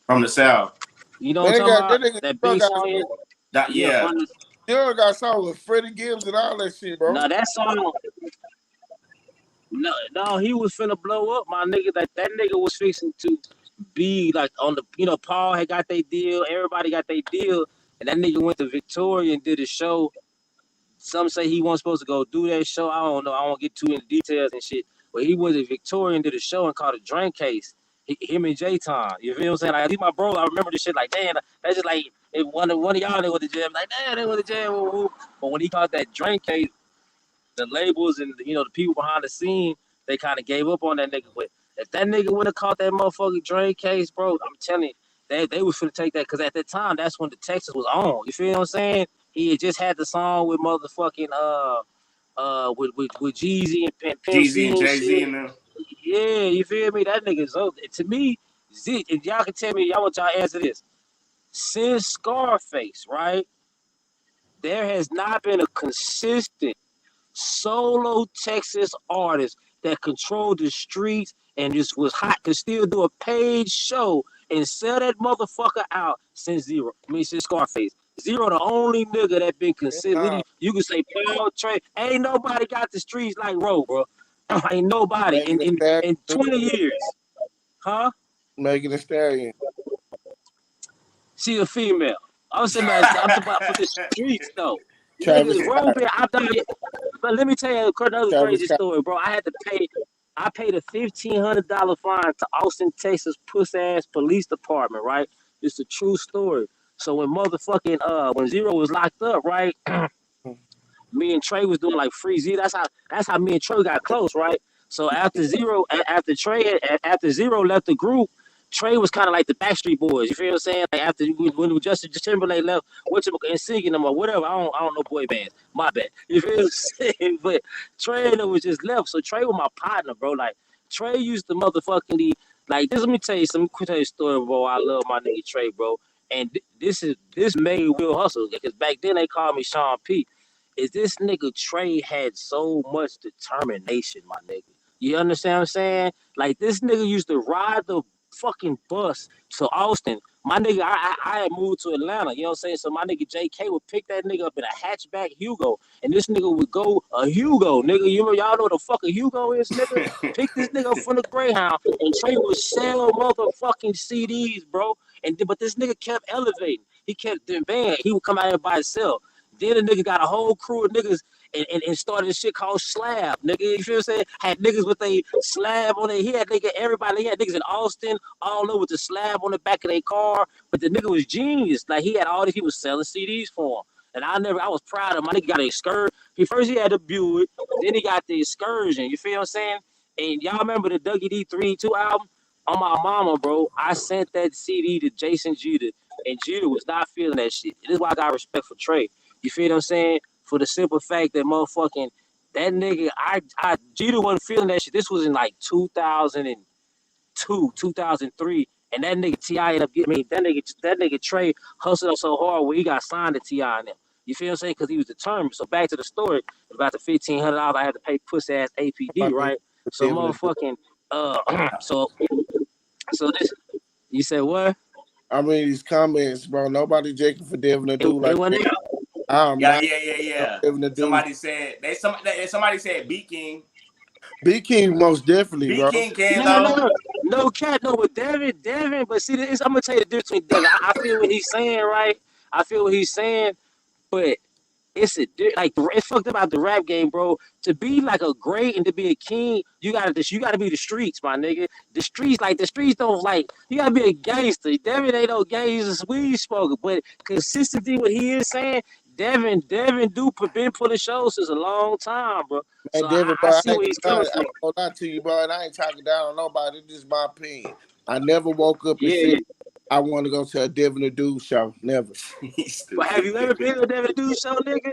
From the South. You know That what I'm talking nigga, about? that nigga That still big got song. Yeah, Yeah. from the, song with Freddie Gibbs and all that shit, bro. no, that song. No, he was finna blow up, my nigga. That nigga was fixing to be like on the, Paul had got their deal, everybody got their deal, and that nigga went to Victoria and did a show. Some say he wasn't supposed to go do that show. I don't know. I won't get too into details and shit. But he was at Victoria and did a show and called a Drink Case. Him and J-Ton. You feel what I'm saying? Like, at least my bro, I remember this shit like, damn, that's just like, if one of y'all, they went to jail. Like, damn, they went to jail. Woo, woo. But when he called that Drink Case, the labels and the people behind the scene, they kind of gave up on that nigga. But if that nigga would have caught that motherfucking Drake Case, bro, I'm telling you, they was finna take that because at that time that's when the Texas was on. You feel what I'm saying? He had just had the song with motherfucking with Jeezy and Pimp Jeezy C and and Jay-Z shit. and them. Yeah, you feel me? That nigga's up. To me, Z, if y'all can tell me, y'all want y'all answer this. Since Scarface, right? There has not been a consistent solo Texas artist that controlled the streets and just was hot, could still do a paid show and sell that motherfucker out since Zero. I mean, since Scarface. Zero, the only nigga that been consistent. You can say Paul Trey. Ain't nobody got the streets like Ro, bro. Ain't nobody Megan Thee Stallion. in 20 years. Huh? Megan Thee Stallion. She a female. I'm talking about for the streets though. Travis Nigga, Scott. Robin, I done it. But let me tell you another Travis crazy Scott. story, bro. I paid a $1,500 fine to Austin, Texas, puss ass police department, right? It's a true story. So when Zero was locked up, right? Me and Trey was doing like free Z. That's how me and Trey got close, right? So after Zero left the group, Trey was kind of like the Backstreet Boys. You feel what I'm saying? Like after when Justin Timberlake left, and singing them or whatever. I don't know boy bands. My bad. You feel what I'm saying? But Trey and it was just left. So Trey was my partner, bro. Like Trey used to motherfucking like this. Let me tell you some. Quick tell you a story, bro. I love my nigga Trey, bro. And this made Will Hustle because back then they called me Sean P. Is this nigga Trey had so much determination, my nigga. You understand what I'm saying? Like this nigga used to ride the fucking bus to Austin. My nigga, I had moved to Atlanta, you know what I'm saying? So my nigga JK would pick that nigga up in a hatchback Hugo. And this nigga would go a Hugo, nigga. Y'all know what the fuck a Hugo is, nigga? Pick this nigga up from the Greyhound and Trey would sell motherfucking CDs, bro. But this nigga kept elevating. He kept the band. He would come out here by himself. Then the nigga got a whole crew of niggas and started this shit called Slab, nigga. You feel what I'm saying? Had niggas with a slab on it. He had everybody. He had niggas in Austin all over with the slab on the back of their car. But the nigga was genius. Like he had all these people selling CDs for him. And I was proud of him. My nigga got an excursion. He had the Buick, then he got the excursion. You feel what I'm saying? And y'all remember the Dougie D 3-2 album? On my mama, bro. I sent that CD to Jason Jeter, and Jeter was not feeling that shit. This is why I got respect for Trey. You feel what I'm saying? For the simple fact that motherfucking that nigga, Jeter wasn't feeling that shit. This was in like 2002, 2003, and that nigga Ti ended up getting me. That nigga Trey hustled up so hard where he got signed to Ti and them. You feel what I'm saying? Because he was determined. So back to the story about the $1,500 I had to pay pussy ass APD, right? So motherfucking so this you said what? I mean these comments, bro. Nobody jaking for Devin to do like It that. I'm not Yeah. Devin to do. Somebody said B King. B King most definitely, B bro. King can though. No cat, no, but Devin, but see, I'm gonna tell you the difference between Devin. I feel what he's saying, right? I feel what he's saying, but it's fucked about the rap game, bro. To be like a great and to be a king, you gotta be the streets, my nigga. The streets don't like. You gotta be a gangster. Devin ain't no gangster, he's a weed smoker, but consistency, what he is saying, Devin been putting shows since a long time, bro. And So Devin, I bro, see where he's coming I from. ain't gonna lie to you, bro, and I ain't talking down on nobody. This is my opinion. I never woke up and Yeah, said yeah. I want to go to a Devin the Dude show. Never. But have you ever been to Devin Dude show, nigga?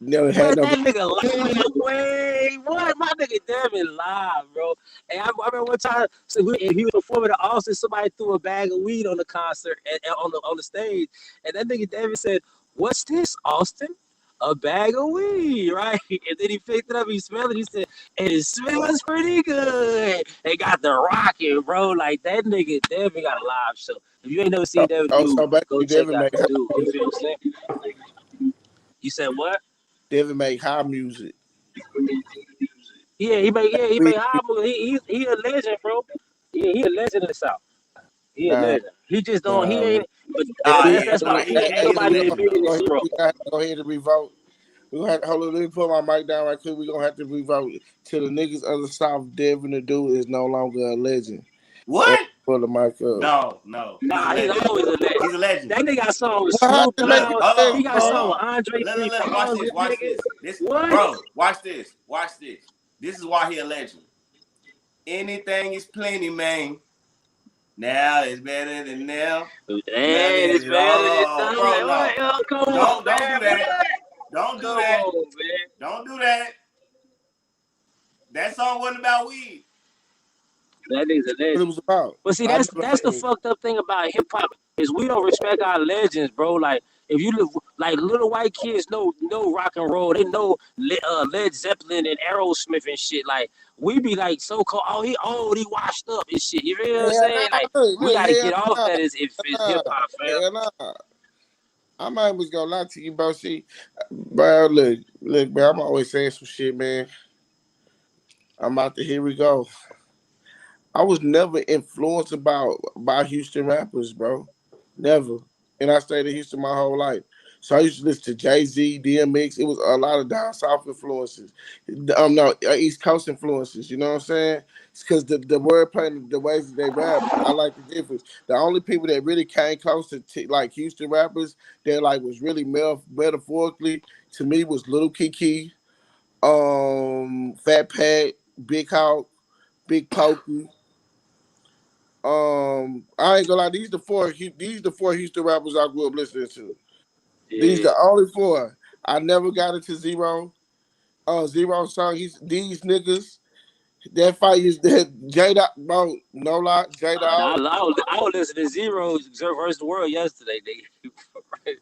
Never Man, had no. that nigga live. Wait, what? My nigga Devin live, bro. And I remember one time, so he was performing at Austin. Somebody threw a bag of weed on the concert and on the stage, and that nigga Devin said, "What's this, Austin? A bag of weed, right?" And then he picked it up. He smelled it. He said, "And it smells pretty good." They got the rocking, bro. Like that nigga Devin got a live show. If you ain't never seen Devin do, So go basically, check Devin out make the dude. You feel what I'm saying? You said what? Devin make high music. Yeah, he made high moves. He a legend, bro. Yeah, he a legend in the South. He a Nah, legend. He just don't. He nah. ain't. But Yeah, that's why he ain't is a nobody legend admitting though. it. Zero. We got to go ahead and revote. We gonna have to, hold on, let me put my mic down right quick. We're gonna have to revote to the niggas of the South. Devin the Dude is no longer a legend. And What? put the mic up. No. He's a Nah, he's legend. always a legend. He's a legend. That nigga got song with What Snoop happened? Let Look, him Dogg. hold finish, He on, got hold bro. song with on. Andre Look, watch 3000, this, watch nigga. this. This, What? bro, watch this. This is why he a legend. Anything is plenty, man. Now it's better than now. Hey, Nothing it's at better than all. nothing. Bro, What? no. Oh, come on, Don't man. do that. What? Don't do Come that. on, man. Don't do that. That song wasn't about weed. That nigga's a What legend. it was about? But see, I that's never the heard. fucked up thing about hip hop is we don't respect our legends, bro. Like if you live like little white kids know rock and roll, they know Led Zeppelin and Aerosmith and shit. Like we be like so called, he washed up and shit. You feel what I'm Hell saying? nah, Like we look, gotta hell get off nah, that as if it's nah, hip hop, fam. hell nah. I might was gonna lie to you, bro. See, bro, look, man. I'm always saying some shit, man. I'm out there. Here we go. I was never influenced by Houston rappers, bro. Never. And I stayed in Houston my whole life. So I used to listen to Jay-Z, DMX. It was a lot of down south influences. No, East Coast influences. You know what I'm saying? It's because the wordplay and the ways that they rap, I like the difference. The only people that really came close to like Houston rappers that like was really metaphorically to me was Little Kiki, Fat Pat, Big Hawk, Big Pokey. I ain't gonna lie. These the four Houston rappers I grew up listening to. These Yeah. the only four. I never got into Zero. Zero song. These niggas. That fight is that J Dog, bro. No lie, J Dog. I was listening to Zero versus the World yesterday, nigga.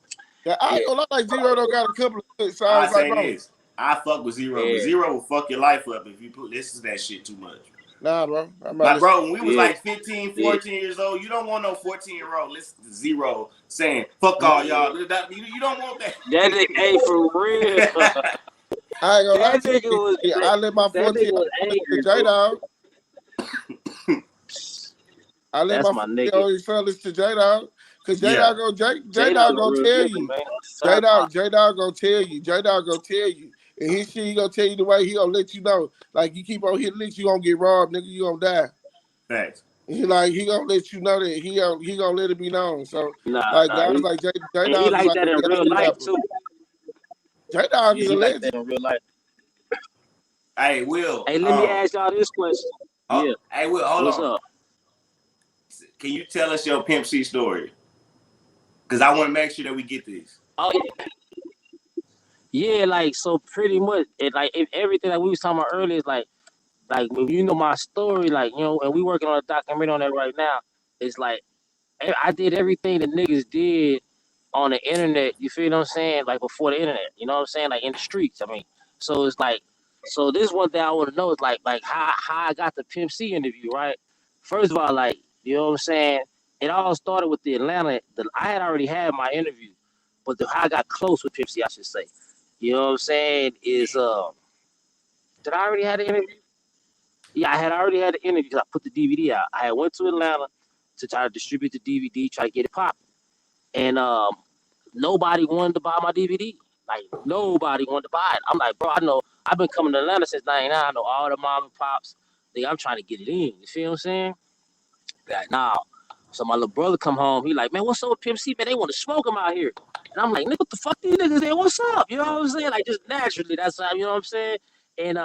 I Yeah, ain't gonna lie. Like Zero don't got a couple of good I songs. Like say bro, this. I fuck with Zero, but yeah, Zero will fuck your life up if you listen to that shit too much. nah, bro. I'm not Like, listening. bro, when we was yeah, like 15, yeah. 14 years old, you don't want no 14-year-old listen to Zero saying, fuck all y'all. You don't want that. That nigga, hey, for real. I ain't gonna lie That to nigga you. was I let my that 14 nigga was listen to angry, J bro. Dog. I let That's my my 14 nigga. old son listen to J Dog. Cause J Yeah. Dog J Dog a gonna real tell nigga, you. man. J Dog gonna tell you. J Dog gonna tell you. And his shit, he gonna tell you the way he gonna let you know. Like you keep on hitting licks, you gonna get robbed, nigga. You gonna die. Thanks. He gonna let you know that he gonna let it be known. So Nah, like nah. guys like J And he Dog is like like that a in real gangster life rapper. too. J Dog Yeah, is a he like legend. that in real life. Hey, Will. Hey, let me ask y'all this question. Yeah. Hey, Will, hold What's on. up? Can you tell us your Pimp C story? Because I want to make sure that we get this. Oh yeah, like so pretty much it like if everything that we was talking about earlier is like when you know my story, like, you know, and we working on a documentary on that right now. It's like I did everything the niggas did on the internet, you feel what I'm saying? Like before the internet, you know what I'm saying? Like in the streets. I mean, so it's like, so this one thing I want to know is like how I got the Pimp C interview, right? First of all, like, you know what I'm saying? It all started with the Atlanta. I had already had my interview, but how I got close with Pimp C, I should say. You know what I'm saying? Is did I already have the interview? Yeah, I had already had the interview because I put the DVD out. I had went to Atlanta to try to distribute the DVD, try to get it popping, and nobody wanted to buy my DVD. Like nobody wanted to buy it. I'm like, bro, I know I've been coming to Atlanta since '99. I know all the mom and pops. I'm trying to get it in. You feel what I'm saying? Like, nah. So my little brother come home. He like, man, what's up with Pimp C? Man, they want to smoke him out here. And I'm like, nigga, what the fuck these niggas there? What's up? You know what I'm saying? Like just naturally, that's how, you know what I'm saying? and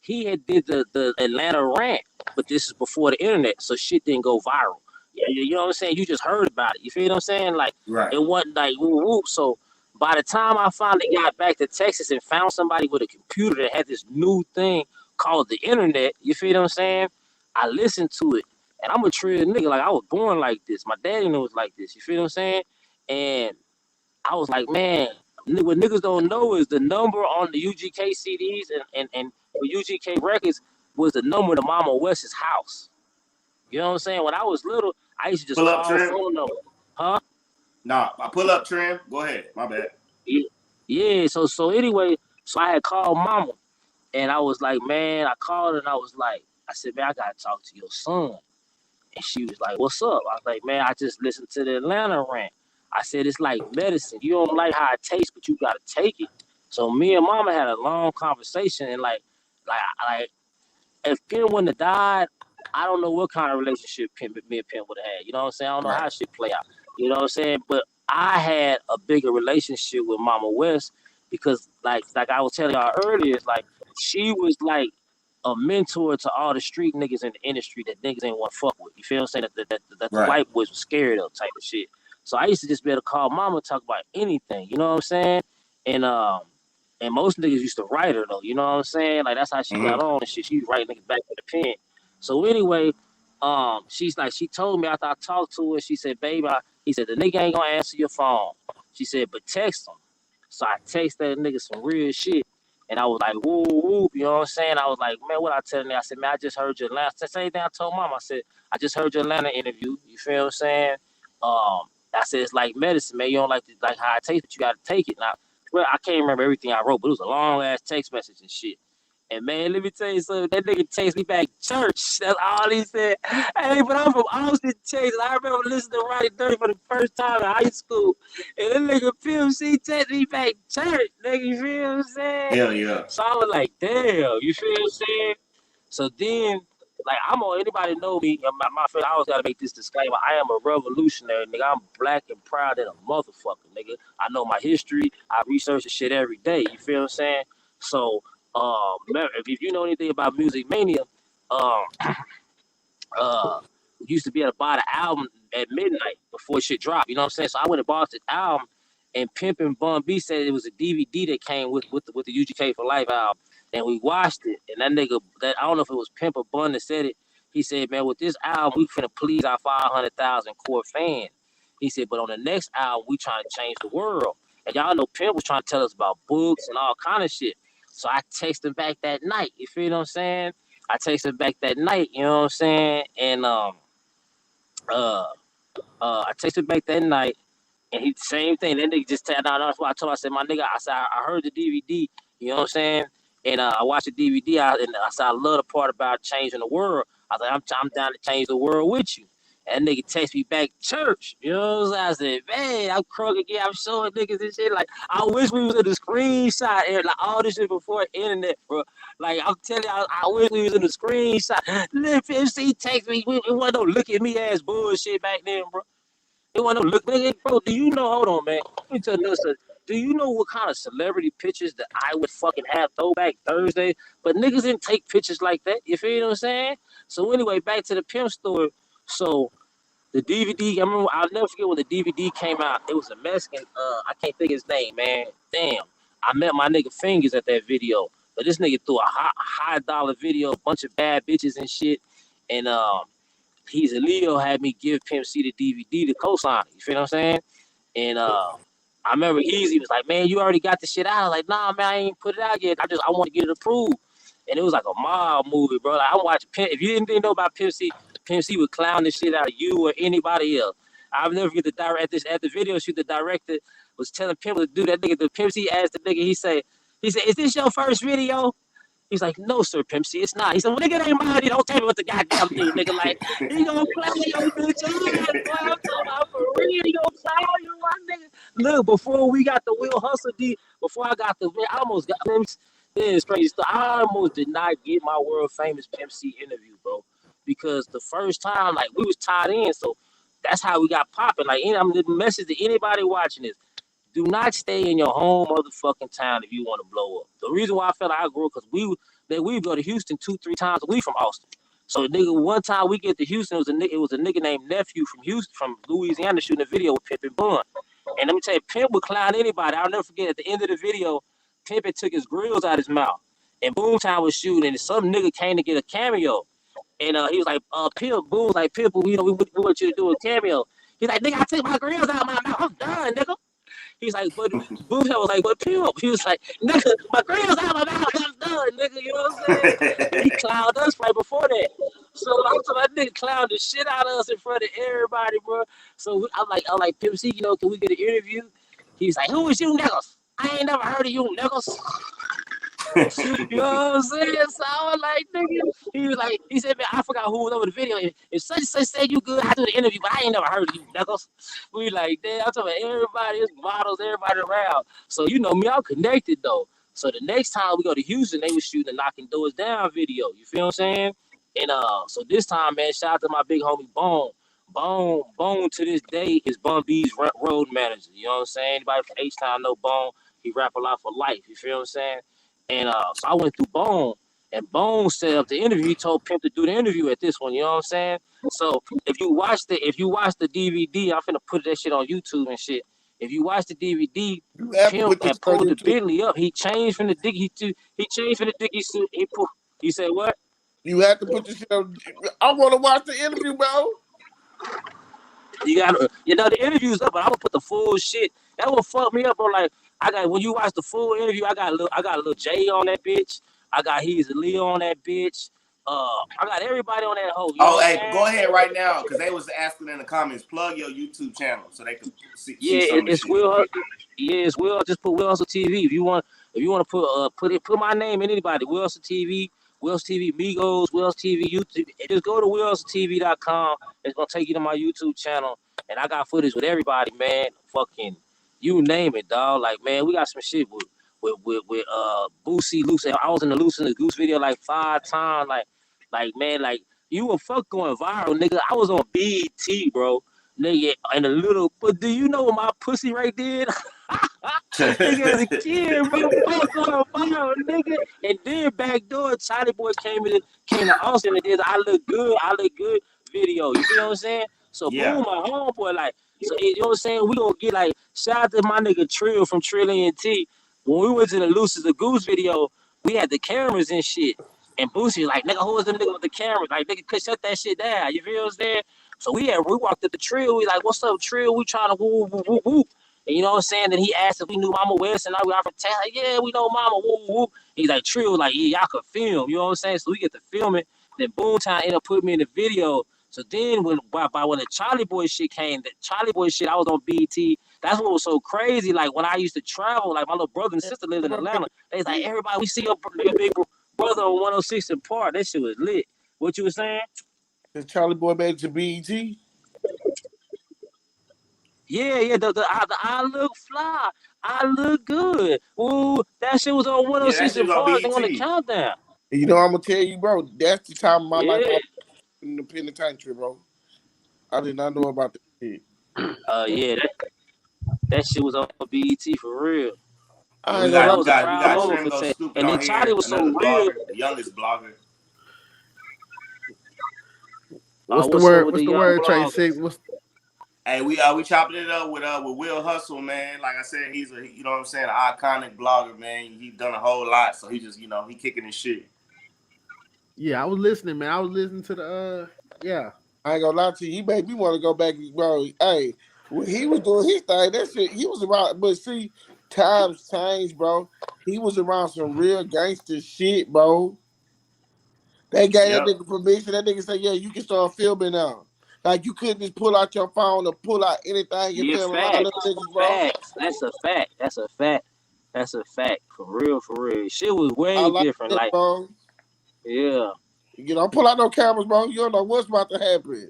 he had did the Atlanta rant, but this is before the internet, so shit didn't go viral. Yeah, you know what I'm saying? You just heard about it. You feel what I'm saying? Like it wasn't like whoop whoop. So by the time I finally got back to Texas and found somebody with a computer that had this new thing called the internet, you feel what I'm saying? I listened to it, and I'm a true nigga. Like I was born like this. My daddy was like this. You feel what I'm saying? And I was like, man, what niggas don't know is the number on the UGK CDs and for UGK records was the number to Mama West's house. You know what I'm saying? When I was little, I used to just call phone number. Huh? Nah, I pull up, Trim. Go ahead. My bad. Yeah. So anyway, so I had called Mama, and I was like, man, I called her and I was like, I said, man, I gotta talk to your son. And she was like, what's up? I was like, man, I just listened to the Atlanta rant. I said, it's like medicine. You don't like how it tastes, but you gotta take it. So me and Mama had a long conversation, and like if Pimp wouldn't have died, I don't know what kind of relationship me and Pimp would have had. You know what I'm saying? I don't know how shit play out. You know what I'm saying? But I had a bigger relationship with Mama West because, like I was telling y'all earlier, it's like she was like a mentor to all the street niggas in the industry that niggas ain't want to fuck with. You feel what I'm saying? That the white boys were scared of type of shit. So I used to just be able to call Mama and talk about anything. You know what I'm saying? And most niggas used to write her though. You know what I'm saying? Like that's how she got on and shit. She write niggas back with the pen. So anyway, she's like, she told me after I talked to her, she said, baby, he said, the nigga ain't gonna answer your phone. She said, but text him. So I text that nigga some real shit. And I was like, whoop, whoop, you know what I'm saying? I was like, man, what I tell him? I said, man, I just heard your Atlanta. Same thing I told Mom. I said, I just heard your Atlanta interview. You feel what I'm saying? I said, it's like medicine, man. You don't like how it tastes, but you got to take it. Now, well, I can't remember everything I wrote, but it was a long-ass text message and shit. And, man, let me tell you something. That nigga takes me back to church. That's all he said. Hey, but I'm from Austin, Texas. I remember listening to Roddy Dirty for the first time in high school. And that nigga Pimp C takes me back to church. Nigga, you feel what I'm saying? Hell yeah. So I was like, damn. You feel what I'm saying? So then, like, I'm on anybody know me. My friend, I always got to make this disclaimer. I am a revolutionary, nigga. I'm black and proud than a motherfucker, nigga. I know my history. I research the shit every day. You feel what I'm saying? So, if you know anything about Music Mania, used to be able to buy the album at midnight before shit dropped. You know what I'm saying? So I went and bought the album, and Pimp and Bun B said it was a DVD that came with the UGK for Life album, and we watched it. And that nigga, I don't know if it was Pimp or Bun that said it. He said, man, with this album, we finna please our 500,000 core fans. He said, but on the next album, we trying to change the world. And y'all know Pimp was trying to tell us about books and all kind of shit. So I texted him back that night. You feel what I'm saying? I texted him back that night. You know what I'm saying? And I texted back that night, and he same thing. That nigga just tell that's why I told him. I said, my nigga, I said I heard the DVD. You know what I'm saying? And I watched the DVD. And I said I love the part about changing the world. I was like, I'm down to change the world with you. And that nigga text me back church. You know what I'm saying? I said, man, I'm crunk again. I'm showing niggas this shit. Like, I wish we was in the screenshot era. Like, all this shit before internet, bro. Like, I'm telling you, I wish we was in the screenshot. Lil Pimp C text me. It wasn't no look at me ass bullshit back then, bro. It wasn't no look. Nigga, bro, do you know? Hold on, man. Let me tell you this. Do you know what kind of celebrity pictures that I would fucking have Throwback Thursday? But niggas didn't take pictures like that. You feel what I'm saying? So anyway, back to the Pimp story. So the DVD, I remember, I'll never forget when the DVD came out. It was a Mexican, I can't think of his name, man. Damn. I met my nigga Fingers at that video. But this nigga threw a high dollar video, a bunch of bad bitches and shit. And He's a Leo had me give Pimp C the DVD to co-sign. You feel what I'm saying? And I remember Easy was like, man, you already got the shit out. I was like, nah, man, I ain't put it out yet. I want to get it approved. And it was like a mob movie, bro. Like, I'm watching Pimp. If you didn't know about Pimp C would clown the shit out of you or anybody else. I'll never forget at the video shoot, the director was telling Pimp to do that nigga. The Pimp C asked the nigga, he said, is this your first video? He's like, no, sir, Pimp C, it's not. He said, well, nigga, it ain't mine. Don't tell me what the goddamn thing, nigga. Like, he gonna play your bitch ass, boy. I'm talking about for real. He gonna play you, my nigga. Look, before we got the Will Hustle before I got the, I almost got, this crazy stuff. I almost did not get my world famous Pimp C interview, bro. Because the first time, like, we was tied in, so that's how we got popping. Like, I'm the message to anybody watching this. Do not stay in your home motherfucking town if you want to blow up. The reason why I felt like I grew up because we go to Houston 2-3 times a week from Austin. So nigga, one time we get to Houston, it was a nigga named Nephew from Houston, from Louisiana, shooting a video with Pimp and Bun. And let me tell you, Pimp would clown anybody. I'll never forget. At the end of the video, Pimp took his grills out his mouth, and Boomtown was shooting, and some nigga came to get a cameo. And he was like, Pimp, Boom was like, Pimp, we want you to do a cameo. He's like, nigga, I took my grills out of my mouth. I'm done, nigga. He's like, but Boomtown was like, but Pimp. He was like, nigga, my grills out of my mouth. I'm done, nigga. You know what I'm saying? He clowned us right before that. So that nigga clowned the shit out of us in front of everybody, bro. So I'm like, Pimp C, can we get an interview? He's like, who is you niggas? I ain't never heard of you niggas. You know what I'm saying? So I was like, nigga, he said, man, I forgot who was over the video. If such and such said you good, I do the interview, but I ain't never heard of you niggas. We like, damn, I'm talking about everybody, his models, everybody around. So you know me, I'm connected though. So the next time we go to Houston, they was shooting a Knocking Doors Down video. You feel what I'm saying? And so this time, man, shout out to my big homie Bone. Bone to this day is Bun B's road manager. You know what I'm saying? Anybody from H-Town know Bone. He rap a lot for life. You feel what I'm saying? And so I went through Bone, and Bone set up the interview. He told Pimp to do the interview at this one. You know what I'm saying? So if you watch the DVD, I'm finna put that shit on YouTube and shit. If you watch the DVD, Pimp had pulled the Bentley up. He changed from the Dickie suit. He said what? You have to put this shit on. I want to watch the interview, bro. You gotta, the interview's up, but I'm gonna put the full shit. That will fuck me up, bro. Like when you watch the full interview, I got a little Jay on that bitch. I got He's a Leo on that bitch. I got everybody on that hoe. Hey, go ahead right now, because they was asking in the comments, plug your YouTube channel so they can see some it's Will Hustle. Yeah, it's Will. Just put Will Hustle TV. If you want to put my name in anybody, Will Hustle TV. Will's TV Migos, Will's TV YouTube. Just go to willstv.com. It's gonna take you to my YouTube channel, and I got footage with everybody, man. Fucking, you name it, dog. Like, man, we got some shit with Boosie, Loose. I was in the Loose in the Goose video like 5 times. Like man, like you were fuck going viral, nigga. I was on BET, bro. Nigga, and a little, but do you know what my pussy right did? Nigga, as a kid, bro, fuck on fire, nigga. And then backdoor, Charlie Boy came to Austin and did I look good video. You feel what I'm saying? So yeah. Boom, my homeboy, like, so you know what I'm saying? We gonna get like, shout out to my nigga Trill from Trill E&T. When we went to the Loose as a Goose video, we had the cameras and shit. And Boosie was like, nigga, who is them nigga with the cameras? Like, nigga, could shut that shit down. You feel what I'm saying? So we walked up the Trill. We like, what's up, Trill? We trying to whoop, whoop, whoop, whoop. And you know what I'm saying? Then he asked if we knew Mama West, and we are from town. Like, yeah, we know Mama. Whoop, whoop. He's like, Trill, like, yeah, y'all could film. You know what I'm saying? So we get to film it. Then Boomtown ended up putting me in the video. So then when the Charlie Boy shit came, I was on BET. That's what was so crazy. Like when I used to travel, like my little brother and sister lived in Atlanta. They was like, everybody, we see your big brother on 106 in Park. That shit was lit. What you were saying? The Charlie Boy made it to BET? Yeah. The I look fly. I look good. Ooh, that shit was on 106 in Park. They on the countdown. You know, I'm gonna tell you, bro. That's the time of my life I was in the penitentiary, bro. I did not know about that shit. Yeah, that shit was on BET for real. We got and then Charlie was so real. The youngest blogger. What's the word, Tracy? Hey, we chopping it up with Will Hustle, man. Like I said, he's you know what I'm saying, an iconic blogger, man. He's done a whole lot, so he just, he kicking his shit. Yeah, I was listening, man. I was listening to the I ain't gonna lie to you. He made me want to go back, bro. Hey, when he was doing his thing, that shit, he was around. But see, times change, bro. He was around some real gangster shit, bro. They gave that nigga permission. That nigga said, yeah, you can start filming now. Like, you couldn't just pull out your phone or pull out anything and film all them niggas, bro. Facts. That's a fact. For real. Shit was way different. Like, bro. Yeah. You don't pull out no cameras, bro. You don't know what's about to happen.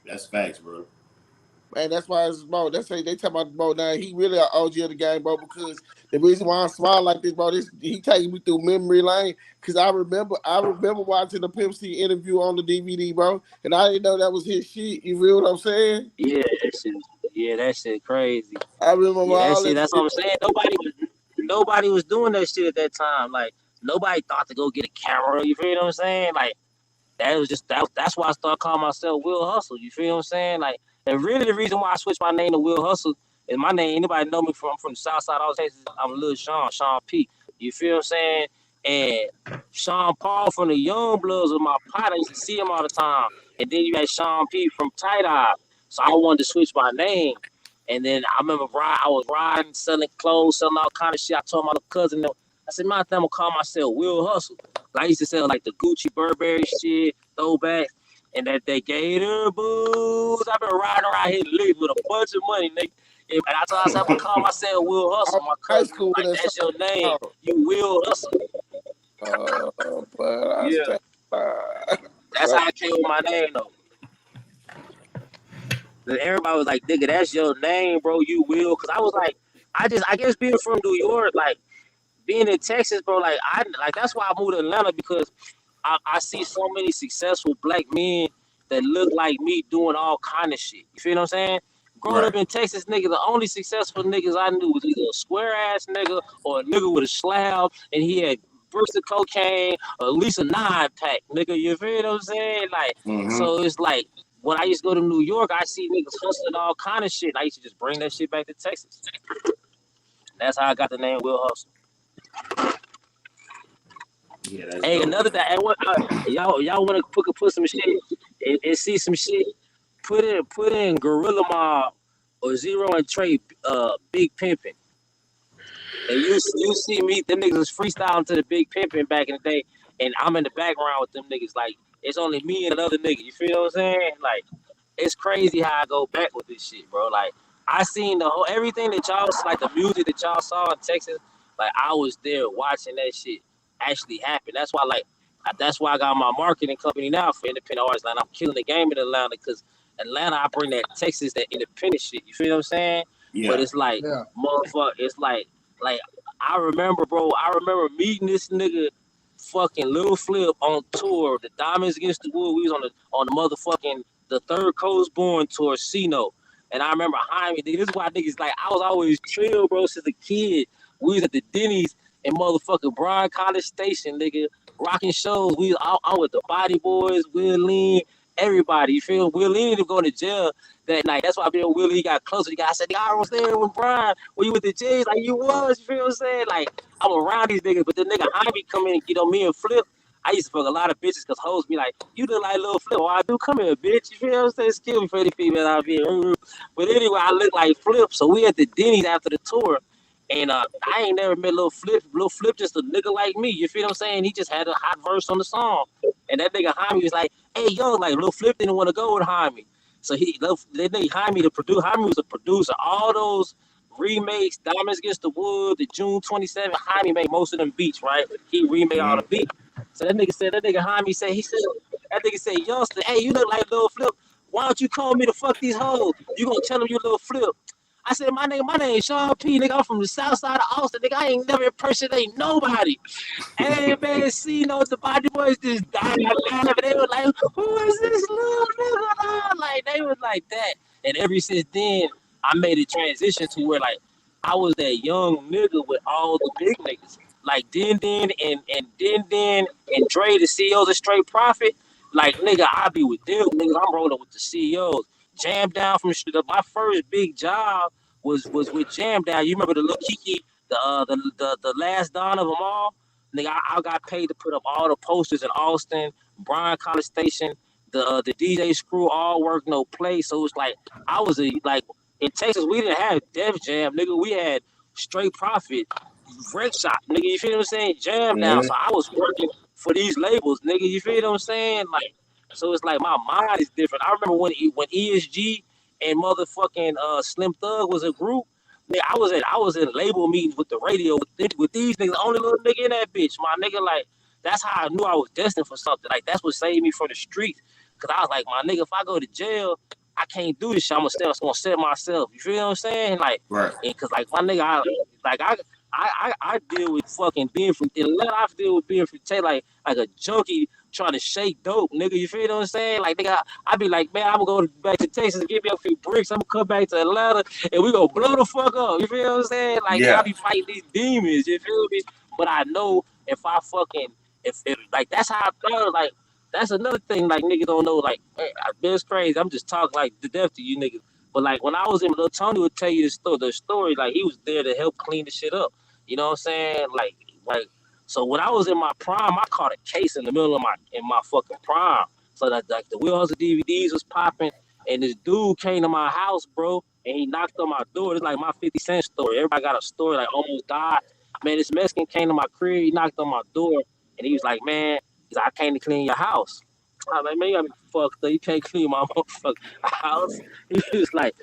That's facts, bro. Man, that's why it's, bro. They talk about, bro, now he really an OG of the game, bro, because the reason why I smile like this, bro, he taking me through memory lane, because I remember watching the Pimp C interview on the DVD, bro, and I didn't know that was his shit. You feel what I'm saying? Yeah, Yeah, that shit crazy. I remember Yeah, that all shit. that That's what I'm saying. Nobody was doing that shit at that time. Like nobody thought to go get a camera. You feel what I'm saying? Like that was just that's why I started calling myself Will Hustle. You feel what I'm saying? Like, and really the reason why I switched my name to Will Hustle is my name. Anybody know me from the South Side of Texas? I'm Lil Sean P. You feel what I'm saying? And Sean Paul from the Young Bloods was my partner. I used to see him all the time. And then you had Sean P from Tight Eye. So I wanted to switch my name. And then I remember I was riding, selling clothes, selling all kind of shit. I told my little cousin, I said, man, I'm gonna call myself Will Hustle. I used to sell like the Gucci Burberry shit, throwbacks, and that Gator boots. I've been riding around here lit with a bunch of money, nigga. And I told myself, I'm gonna call myself Will Hustle. My high cousin school was with like, that that's your name. song. You Will Hustle. But I Yeah. stand by. That's how I came with my name, though. And everybody was like, nigga, that's your name, bro. You Will. Because I was like, I guess being from New York, like, being in Texas, bro, like that's why I moved to Atlanta because I see so many successful black men that look like me doing all kind of shit. You feel what I'm saying? Growing up in Texas, nigga, the only successful niggas I knew was either a square ass nigga or a nigga with a slab and he had bursts of cocaine or at least a 9-pack, nigga. You feel what I'm saying? Like, so it's like when I used to go to New York, I see niggas hustling all kind of shit. And I used to just bring that shit back to Texas. That's how I got the name Will Hustle. Yeah, that's Hey, dope. another thing, y'all want to put some shit and see some shit. Put in Gorilla Mob or Zero and Trey, Big Pimpin'. And you see me, them niggas was freestyling to the Big Pimpin' back in the day, and I'm in the background with them niggas. Like it's only me and another nigga. You feel what I'm saying? Like it's crazy how I go back with this shit, bro. Like I seen the whole everything that y'all like the music that y'all saw in Texas. Like I was there watching that shit actually happen. That's why that's why I got my marketing company now for independent artists. Like I'm killing the game in Atlanta because Atlanta I bring that Texas that independent shit. You feel what I'm saying? Yeah. But it's like motherfucker. It's like I remember, bro. I remember meeting this nigga fucking Lil Flip on tour, the Diamonds Against the Wood. We was on the motherfucking the Third Coast Born tour, Cino. And I remember Jaime, this is why niggas like I was always chill, bro, since a kid. We was at the Denny's in motherfucking Bryan College Station, nigga, rocking shows. We I'm with the Body Boys, Will Lean, everybody. You feel Will Lean ended up going to jail that night. That's why I feel Will Lean got closer. I said, I was there with Brian when you with the J's, like you was, you feel what I'm saying? Like I'm around these niggas, but the nigga Jaime come in and get on me and Flip. I used to fuck a lot of bitches because hoes be like, you look like Lil Flip. Well, I do, come here, bitch. You feel what I'm saying? Excuse me for the female out here. But anyway, I look like Flip. So we at the Denny's after the tour. And I ain't never met Lil Flip. Lil Flip just a nigga like me. You feel what I'm saying? He just had a hot verse on the song. And that nigga Jaime was like, hey, yo, like Lil Flip didn't want to go with Jaime. So that nigga Jaime, Jaime was a producer. All those remakes, Diamonds Against the Wood, the June 27th, Jaime made most of them beats, right? He remade all the beats. So that nigga Jaime said, that nigga said, youngster, hey, you look like Lil Flip. Why don't you call me to fuck these hoes? You gonna tell them you Lil Flip. I said, my name is Sean P. Nigga, I'm from the south side of Austin. Nigga, I ain't never impersonate nobody. Hey, man, see, the Body Boys just died laughing. They were like, who is this little nigga? Like, they was like that. And ever since then, I made a transition to where, like, I was that young nigga with all the big niggas. Like, Den and Dre, the CEOs of Straight Profit. Like, nigga, I be with them. Niggas, I'm rolling with the CEOs. Jam Down from my first big job was with Jam Down. You remember the Lil Kiki, the last Don of them all? Nigga, I got paid to put up all the posters in Austin, Bryan College Station, the DJ Screw, All Work No Play. So it was like I was like in Texas we didn't have Def Jam, nigga. We had Straight Profit, Wreck Shop, nigga. You feel what I'm saying? Jam Down. So I was working for these labels, nigga. You feel what I'm saying? Like. So it's like my mind is different. I remember when ESG and motherfucking Slim Thug was a group. Nigga, I was in label meetings with the radio with these niggas. The only little nigga in that bitch, my nigga. Like that's how I knew I was destined for something. Like that's what saved me from the streets. Cause I was like, my nigga, if I go to jail, I can't do this shit. I'm gonna set myself. You feel what I'm saying? Like, and cause like my nigga, I deal with fucking being from Atlanta. I deal with being from like a junkie trying to shake dope, nigga. You feel what I'm saying? Like, nigga, I be like, man, I'm gonna go back to Texas and get me a few bricks. I'm gonna come back to Atlanta and we gonna blow the fuck up. You feel what I'm saying? Like, nigga, I be fighting these demons. You feel me? But I know if I fucking if like that's how I thought. Like, that's another thing. Like, niggas don't know. Like, it's crazy. I'm just talking like the death to you niggas. But like when I was in, Lil Tony would tell you the story. Like, he was there to help clean the shit up. You know what I'm saying? Like. So when I was in my prime, I caught a case in the middle of my fucking prime. So that like the Will Hustle DVDs was popping, and this dude came to my house, bro, and he knocked on my door. It's like my 50 Cent story. Everybody got a story, like almost died. Man, this Mexican came to my crib, he knocked on my door, and he was like, man, he's like, I came to clean your house. I'm like, man, you got me fucked up. You can't clean my motherfucking house. He's like,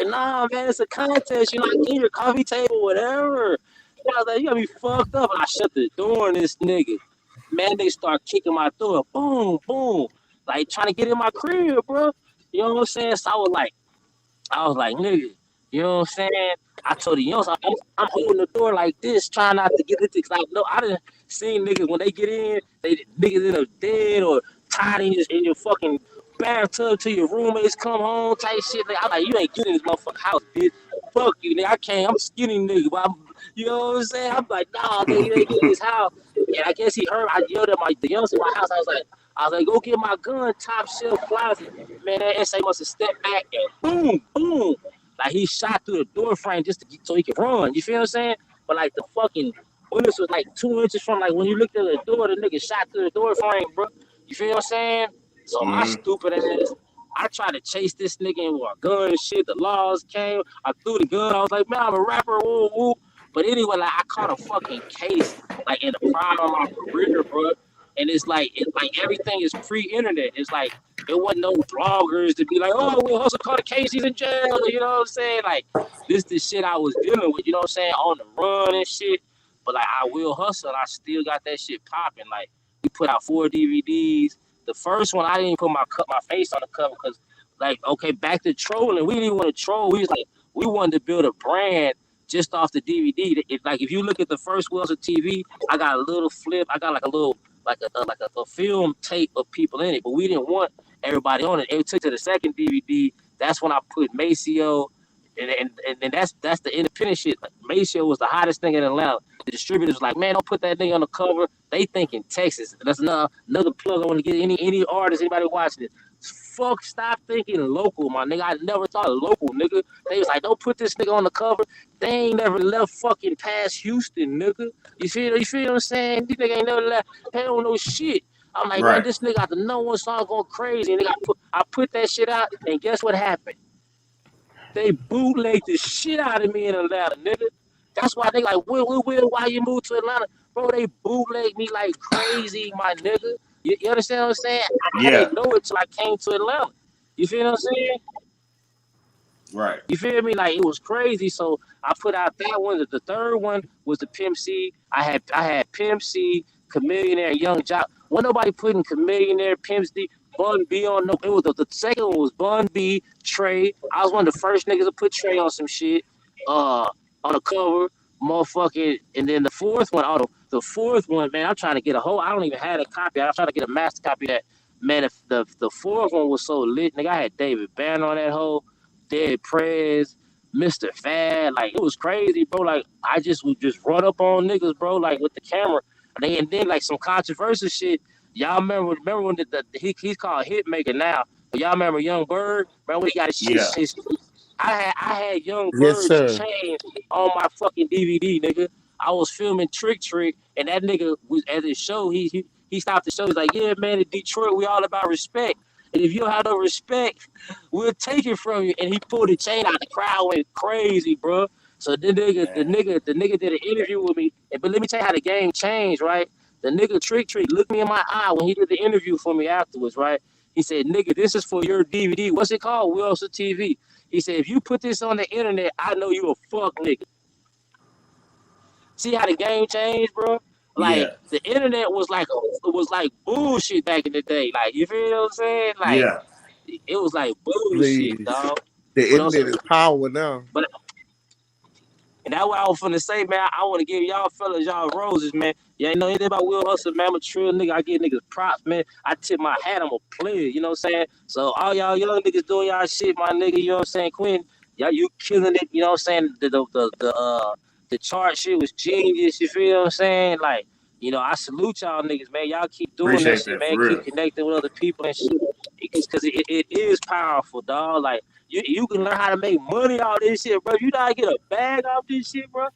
nah, man, it's a contest. You're not getting your coffee table, whatever. I was like, you got me fucked up. And I shut the door on this nigga. Man, they start kicking my door. Boom, boom. Like, trying to get in my crib, bro. You know what I'm saying? So I was like, nigga, you know what I'm saying? I told the youngsters, I'm holding the door like this, trying not to get it. Like, no, I done seen niggas when they get in, niggas end up dead or tied in your fucking bathtub till your roommates come home type shit. Like, I'm like, you ain't getting this motherfucking house, bitch. Fuck you, nigga. I can't. I'm a skinny nigga, but you know what I'm saying? I'm like, nah, nigga, you ain't getting this house. And I guess he heard. I yelled at the youngster in my house. I was like, go get my gun, top shelf closet. Man, that SA must have stepped back and boom, boom. Like, he shot through the door frame just so he could run. You feel what I'm saying? But like the fucking bullets was like 2 inches from, like, when you looked at the door, the nigga shot through the door frame, bro. You feel what I'm saying? So my stupid ass, I tried to chase this nigga in with a gun and shit. The laws came. I threw the gun. I was like, man, I'm a rapper. Woo, woo. But anyway, like, I caught a fucking case, like, in the prime of my career, bro. And it's like everything is pre-internet. It's like it wasn't no bloggers to be like, oh, Will Hustle caught a case, he's in jail. You know what I'm saying? Like, this the shit I was dealing with. You know what I'm saying? On the run and shit. But like, I Will Hustle, and I still got that shit popping. Like, we put out 4 DVDs. The first one, I didn't put my face on the cover because, like, okay, back to trolling. We didn't want to troll. We wanted to build a brand just off the DVD. If you look at the first Will Hustle TV, I got a little flip. I got like a little a film tape of people in it, but we didn't want everybody on it. It took to the second DVD. That's when I put Maceo, and that's the independent shit. Like, Maceo was the hottest thing in Atlanta. The distributors was like, man, don't put that thing on the cover. They think in Texas. That's another plug I want to get any artist, anybody watching it. Fuck, stop thinking local, my nigga. I never thought local, nigga. They was like, don't put this nigga on the cover. They ain't never left fucking past Houston, nigga. You feel what I'm saying? These nigga ain't never left. They don't know shit. I'm like, man, this nigga got the #1 song going crazy. And I put that shit out, and guess what happened? They bootlegged the shit out of me in Atlanta, nigga. That's why they like, Will, why you moved to Atlanta? Bro, they bootlegged me like crazy, my nigga. You understand what I'm saying? I didn't know it till I came to Atlanta. You feel what I'm saying? Right. You feel me? Like, it was crazy. So I put out that one. The third one was the Pimp C. I had Pimp C, Chamillionaire, Young Jock. Wasn't nobody putting Chamillionaire, Pimp C, Bun B on. No, it was the second one was Bun B, Trey. I was one of the first niggas to put Trey on some shit. On the cover, motherfucking. And then the fourth one, the fourth one, man, I'm trying to get I don't even have a copy. I'm trying to get a master copy of that. Man, if the fourth one was so lit, nigga, I had David Banner on that whole. Dead Prez, Mr. Fad, like, it was crazy, bro. Like, I would just run up on niggas, bro, like, with the camera, and then like some controversial shit. Y'all remember when he's called Hitmaker now, but y'all remember Young Bird? Remember when he got his shit? I had Young Bird's chain on my fucking DVD, nigga. I was filming Trick, and that nigga was at his show. He stopped the show. He's like, yeah, man, in Detroit, we all about respect. And if you don't have no respect, we'll take it from you. And he pulled the chain out. The crowd went crazy, bro. So the nigga did an interview with me. But let me tell you how the game changed, right? The nigga Trick looked me in my eye when he did the interview for me afterwards, right? He said, nigga, this is for your DVD. What's it called? Will Hustle TV. He said, if you put this on the internet, I know you a fuck nigga. See how the game changed, bro? Like, the internet was like bullshit back in the day. Like, you feel what I'm saying? Like, it was like bullshit, dog. The internet is power now. But And that's what I was finna say, man. I want to give y'all fellas y'all roses, man. You ain't know anything about Will Hustle, man. I'm a trill nigga. I give niggas props, man. I tip my hat. I'm a player, you know what I'm saying? So all y'all young niggas doing y'all shit, my nigga, you know what I'm saying? Quinn, y'all, you killing it, you know what I'm saying? The chart shit was genius, you feel what I'm saying? Like, you know, I salute y'all niggas, man. Y'all keep doing that Appreciate shit, that man. for real. Keep connecting with other people and shit. Because it is powerful, dog. Like, you can learn how to make money off this shit, bro. You know how to get a bag off this shit, bro.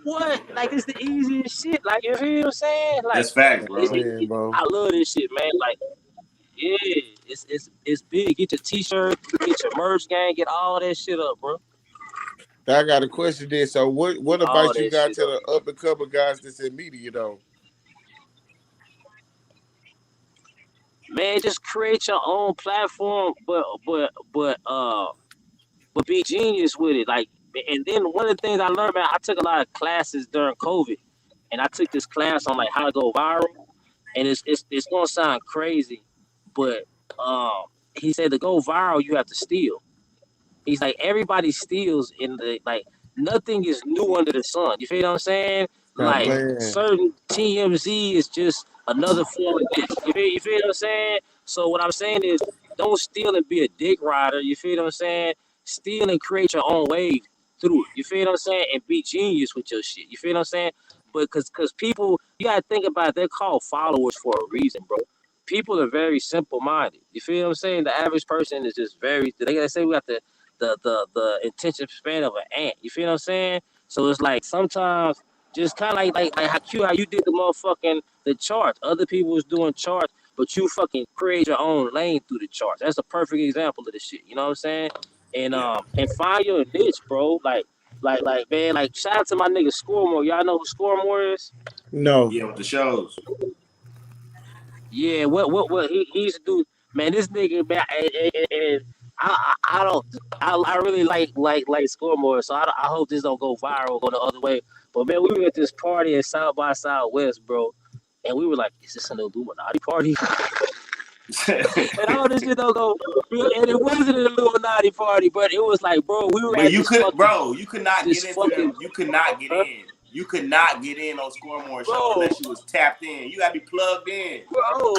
What? Like, it's the easiest shit. Like, you feel what I'm saying? Like, That's facts, bro. I love this shit, man. Like, yeah, it's big. Get your t-shirt, get your merch gang, get all that shit up, bro. I got a question there. So what All advice you that got shit to up. the up and coming guys that's in media though? Man, just create your own platform, but be genius with it. Like, and then one of the things I learned, man, I took a lot of classes during COVID, and I took this class on like how to go viral, and it's gonna sound crazy, but he said to go viral, you have to steal. He's like everybody steals in the like nothing is new under the sun. You feel what I'm saying? Stop Like playing. certain TMZ is just another form of this. You feel what I'm saying? So what I'm saying is don't steal and be a dick rider. You feel what I'm saying? Steal and create your own wave through it. You feel what I'm saying? And be genius with your shit. You feel what I'm saying? But cause people you gotta think about it, they're called followers for a reason, bro. People are very simple minded. You feel what I'm saying? The average person is just very they say we got the attention span of an ant. You feel what I'm saying? So it's like sometimes just kind of like how you did the motherfucking the charts. Other people was doing charts, but you fucking create your own lane through the charts. That's a perfect example of this shit. You know what I'm saying? Yeah. And find your niche, bro. Like man, like shout out to my nigga Scoremore. Y'all know who Scoremore is? No. Yeah, with the shows. Yeah, what he used to do, man. This nigga, man, and I don't, I really like Scoremore, so I hope this don't go viral, go the other way. But man, we were at this party at South by Southwest, bro, and we were like, is this an Illuminati party? And all this shit don't go, and it wasn't an Illuminati party, but it was like, bro, we were But at you this could, fucking, bro. You could not get this into fucking, them. You could not get huh? in. You could not get in on Scoremore show bro, unless you was tapped in. You gotta be plugged in. bro.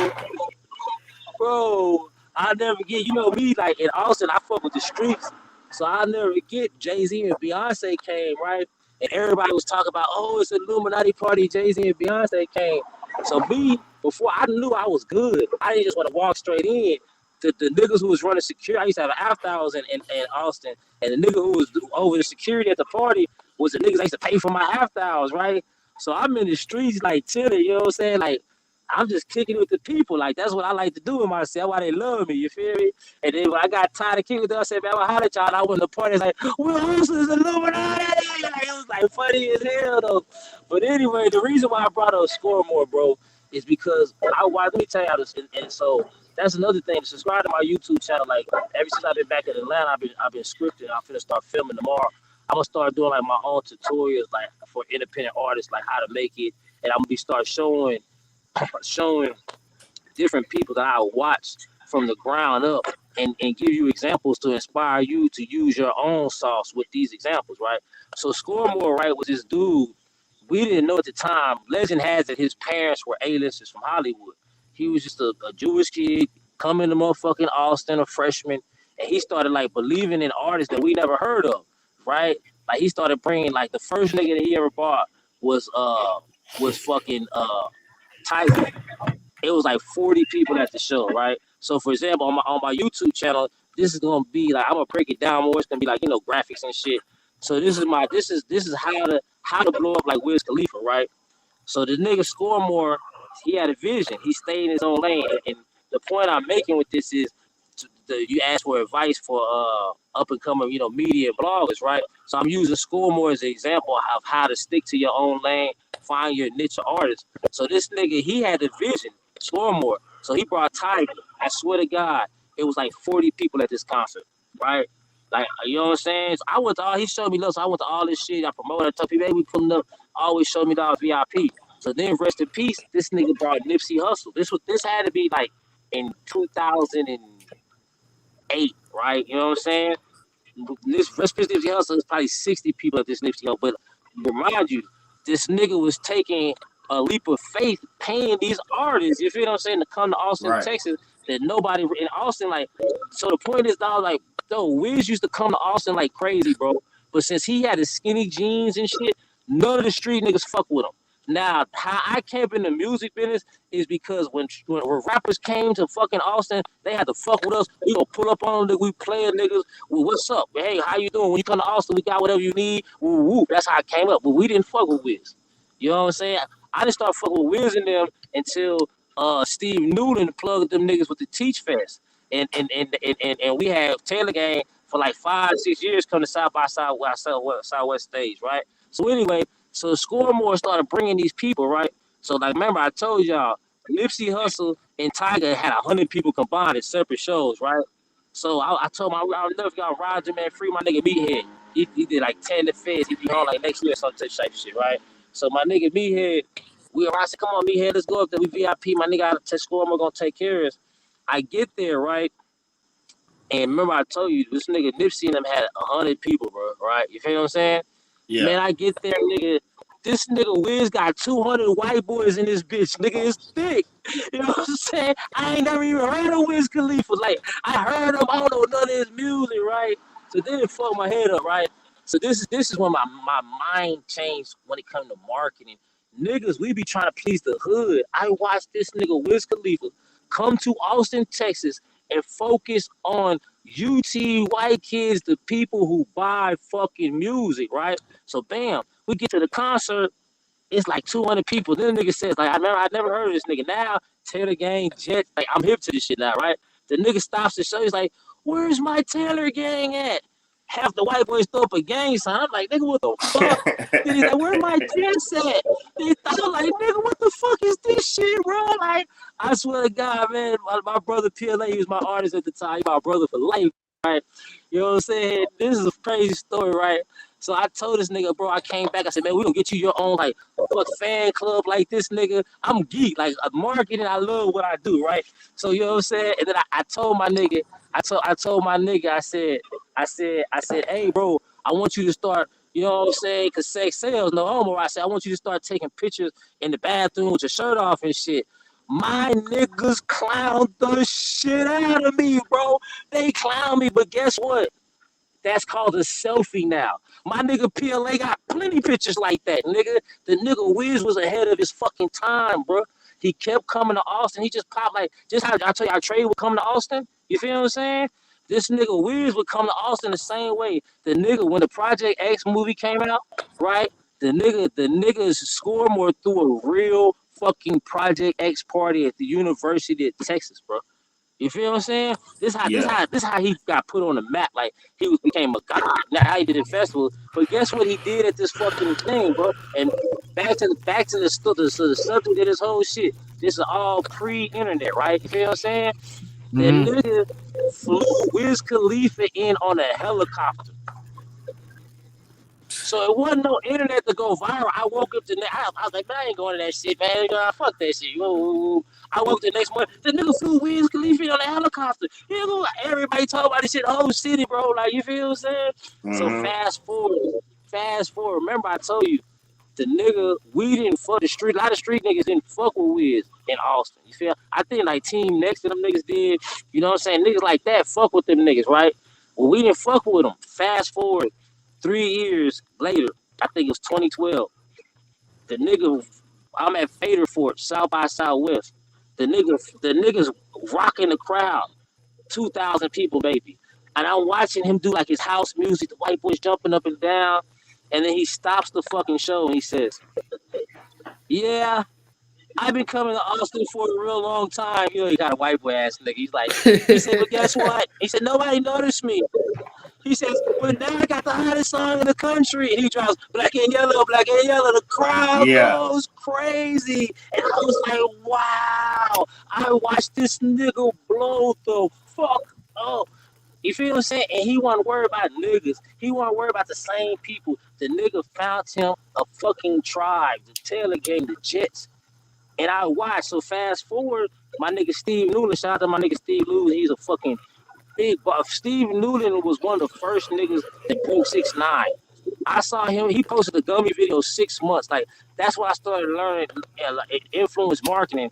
Bro, I never get, you know me, like in Austin, I fuck with the streets. So I never get Jay-Z and Beyonce came, right? And everybody was talking about, oh, it's an Illuminati party, Jay-Z and Beyonce came. So me, before I knew I was good, I didn't just want to walk straight in. The niggas who was running security, I used to have an after hours in Austin, and the nigga who was over the security at the party was the niggas I used to pay for my after hours, right? So I'm in the streets like chilling, you know what I'm saying? Like I'm just kicking it with the people. Like, that's what I like to do with myself. Why they love me, you feel me? And then when I got tired of kicking with them, I said, man, I'm going to holler at y'all. And I went to the party. It's like, Will Hustle's Illuminati. Like, it was like funny as hell, though. But anyway, the reason why I brought up Scoremore, bro, is because let me tell y'all this. And so that's another thing. Subscribe to my YouTube channel. Like, ever since I've been back in Atlanta, I've been scripting. I'm finna start filming tomorrow. I'm gonna start doing like my own tutorials, like for independent artists, like how to make it. And I'm gonna start showing different people that I watched from the ground up and give you examples to inspire you to use your own sauce with these examples, right? So Scoremore, right, was this dude. We didn't know at the time. Legend has it his parents were A-listers from Hollywood. He was just a Jewish kid coming to motherfucking Austin, a freshman, and he started like believing in artists that we never heard of, right? Like he started bringing like the first nigga that he ever bought was fucking Tyga. It was like 40 people at the show, right? So for example, on my YouTube channel, this is gonna be like I'm gonna break it down more. It's gonna be like graphics and shit. So this is how to blow up like Wiz Khalifa, right? So the nigga Scoremore, he had a vision. He stayed in his own lane. And the point I'm making with this is, you ask for advice for up and coming, media and bloggers, right? So I'm using Scoremore as an example of how to stick to your own lane, find your niche artist. So this nigga, he had the vision, Scoremore. So he brought Tyga. I swear to God, it was like 40 people at this concert, right? Like, you know what I'm saying? So I went to he showed me love, so I went to all this shit. I promoted, I told people, hey, we pulling up, always showed me the VIP. So then, rest in peace, this nigga brought Nipsey Hussle. This had to be like in 2008, right? You know what I'm saying? This Nipsey Hussle is probably 60 people at this Nipsey Hussle, but remind you, this nigga was taking a leap of faith, paying these artists, you feel what I'm saying, to come to Austin, Right. Texas, that nobody in Austin, like, so the point is, dog, like, though, Wiz used to come to Austin like crazy, bro, but since he had his skinny jeans and shit, none of the street niggas fuck with him. Now, how I came up in the music business is because when rappers came to fucking Austin, they had to fuck with us. We gonna pull up on them, we playing niggas. Well, what's up? Hey, how you doing? When you come to Austin, we got whatever you need. Woo, woo. That's how I came up. But we didn't fuck with Wiz. You know what I'm saying? I didn't start fucking with Wiz and them until Steve Newton plugged them niggas with the Teach Fest. And we had Taylor Gang for like 5-6 years come to South by Southwest stage, right? So anyway, so Scoremore started bringing these people, right? So like, remember I told y'all, Nipsey Hussle and Tiger had 100 people combined at separate shows, right? So I told him I'll never forget Roger, man, free my nigga Meathead. He did like 10 to feds. He be on like next year or some type of shit, right? So my nigga Meathead, I said, come on, Meathead, let's go up there. We VIP. My nigga out of Scoremore gonna take care of us. I get there, right? And remember I told you this nigga Nipsey and them had 100 people, bro, right? You feel what I'm saying? Yeah. Man, I get there, nigga. This nigga Wiz got 200 white boys in this bitch. Nigga is thick. You know what I'm saying? I ain't never even heard of Wiz Khalifa. Like, I heard him, I don't know none of his music, right? So then it fucked my head up, right? So this is when my mind changed when it comes to marketing. Niggas, we be trying to please the hood. I watched this nigga Wiz Khalifa come to Austin, Texas, and focus on UT white kids, the people who buy fucking music, right? So bam, we get to the concert, it's like 200 people. Then the nigga says, like, I never heard of this nigga. Now, Taylor Gang, Jets, like, I'm hip to this shit now, right? The nigga stops the show, he's like, where's my Taylor Gang at? Half the white boys throw up a gang sign. I'm like, nigga, what the fuck? Then he's like, where my Jets at? I'm like, nigga, what the fuck is this shit, bro? Like, I swear to God, man, my brother PLA, he was my artist at the time. He my brother for life, right? You know what I'm saying? This is a crazy story, right? So I told this nigga, bro, I came back. I said, man, we gonna get you your own like fuck fan club like this, nigga. I'm geek, like marketing. I love what I do, right? So you know what I'm saying. And then I told my nigga, I told my nigga, I said, hey, bro, I want you to start. You know what I'm saying? Cause sex sells, no homo. I said, I want you to start taking pictures in the bathroom with your shirt off and shit. My niggas clowned the shit out of me, bro. They clown me, but guess what? That's called a selfie now. My nigga PLA got plenty pictures like that, nigga. The nigga Wiz was ahead of his fucking time, bro. He kept coming to Austin. He just popped like, just how I tell you, our Trey would come to Austin. You feel what I'm saying? This nigga Wiz would come to Austin the same way. The nigga, when the Project X movie came out, right? The niggas Scoremore threw a real fucking Project X party at the University of Texas, bro. You feel what I'm saying? This how he got put on the map. Like he became a god. Now how he did it festival. But guess what he did at this fucking thing, bro? And back to the subject of this whole shit. This is all pre-internet, right? You feel what I'm saying? The nigga flew Wiz Khalifa in on a helicopter. So it wasn't no internet to go viral. I woke up I was like, man, I ain't going to that shit, man. Fuck that shit. I woke up the next morning. The nigga flew Wiz Khalifa on a helicopter. You know, everybody talk about this shit, the whole city, bro. Like, you feel what I'm saying? So fast forward. Remember, I told you, the nigga, we didn't fuck the street. A lot of street niggas didn't fuck with Wiz in Austin. You feel? I think like Team Next to them niggas did. You know what I'm saying? Niggas like that fuck with them niggas, right? Well, we didn't fuck with them. Fast forward 3 years later, I think it was 2012. The nigga, I'm at Fader Fort, South by Southwest. The niggas rocking the crowd, 2,000 people, baby. And I'm watching him do like his house music, the white boys jumping up and down. And then he stops the fucking show and he says, yeah, I've been coming to Austin for a real long time. You know, he got a white boy ass nigga. He's like, he said, but guess what? He said, nobody noticed me. He says, but now I got the hottest song in the country. And he drops Black and Yellow, Black and Yellow. The crowd goes crazy. And I was like, wow. I watched this nigga blow the fuck up. You feel what I'm saying? And he wasn't worried about niggas. He wasn't worried about the same people. The nigga found him a fucking tribe, the Taylor Gang, the Jets. And I watched. So fast forward, my nigga Steve Newland, shout out to my nigga Steve Newland. He's a fucking big buff. Steve Newland was one of the first niggas that broke 6ix9ine. I saw him. He posted a gummy video 6 months. Like that's when I started learning influence marketing.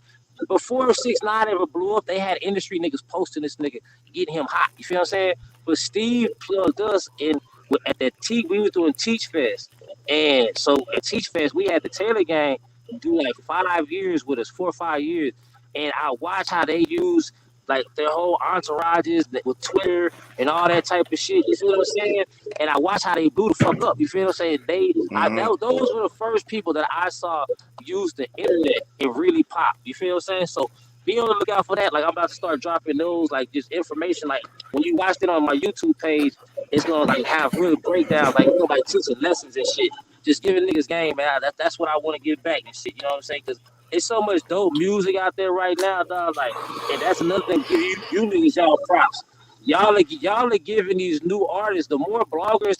Before 6ix9ine ever blew up, they had industry niggas posting this nigga, getting him hot. You feel what I'm saying? But Steve plugged us in at that we was doing Teach Fest, and so at Teach Fest we had the Taylor Gang do like 5 years with us, 4 or 5 years, and I watched how they use like their whole entourages with Twitter and all that type of shit. You see what I'm saying? And I watched how they blew the fuck up. You feel what I'm saying? Those were the first people that I saw use the internet and really pop. You feel what I'm saying? So be on the lookout for that. Like I'm about to start dropping those, like just information. Like when you watched it on my YouTube page, it's gonna like have real breakdowns, like like teaching lessons and shit. Just giving niggas game, man. That's what I want to give back and shit. You know what I'm saying? Because it's so much dope music out there right now, dog. Like, and that's another thing. Give you niggas y'all props. Y'all are giving these new artists. The more bloggers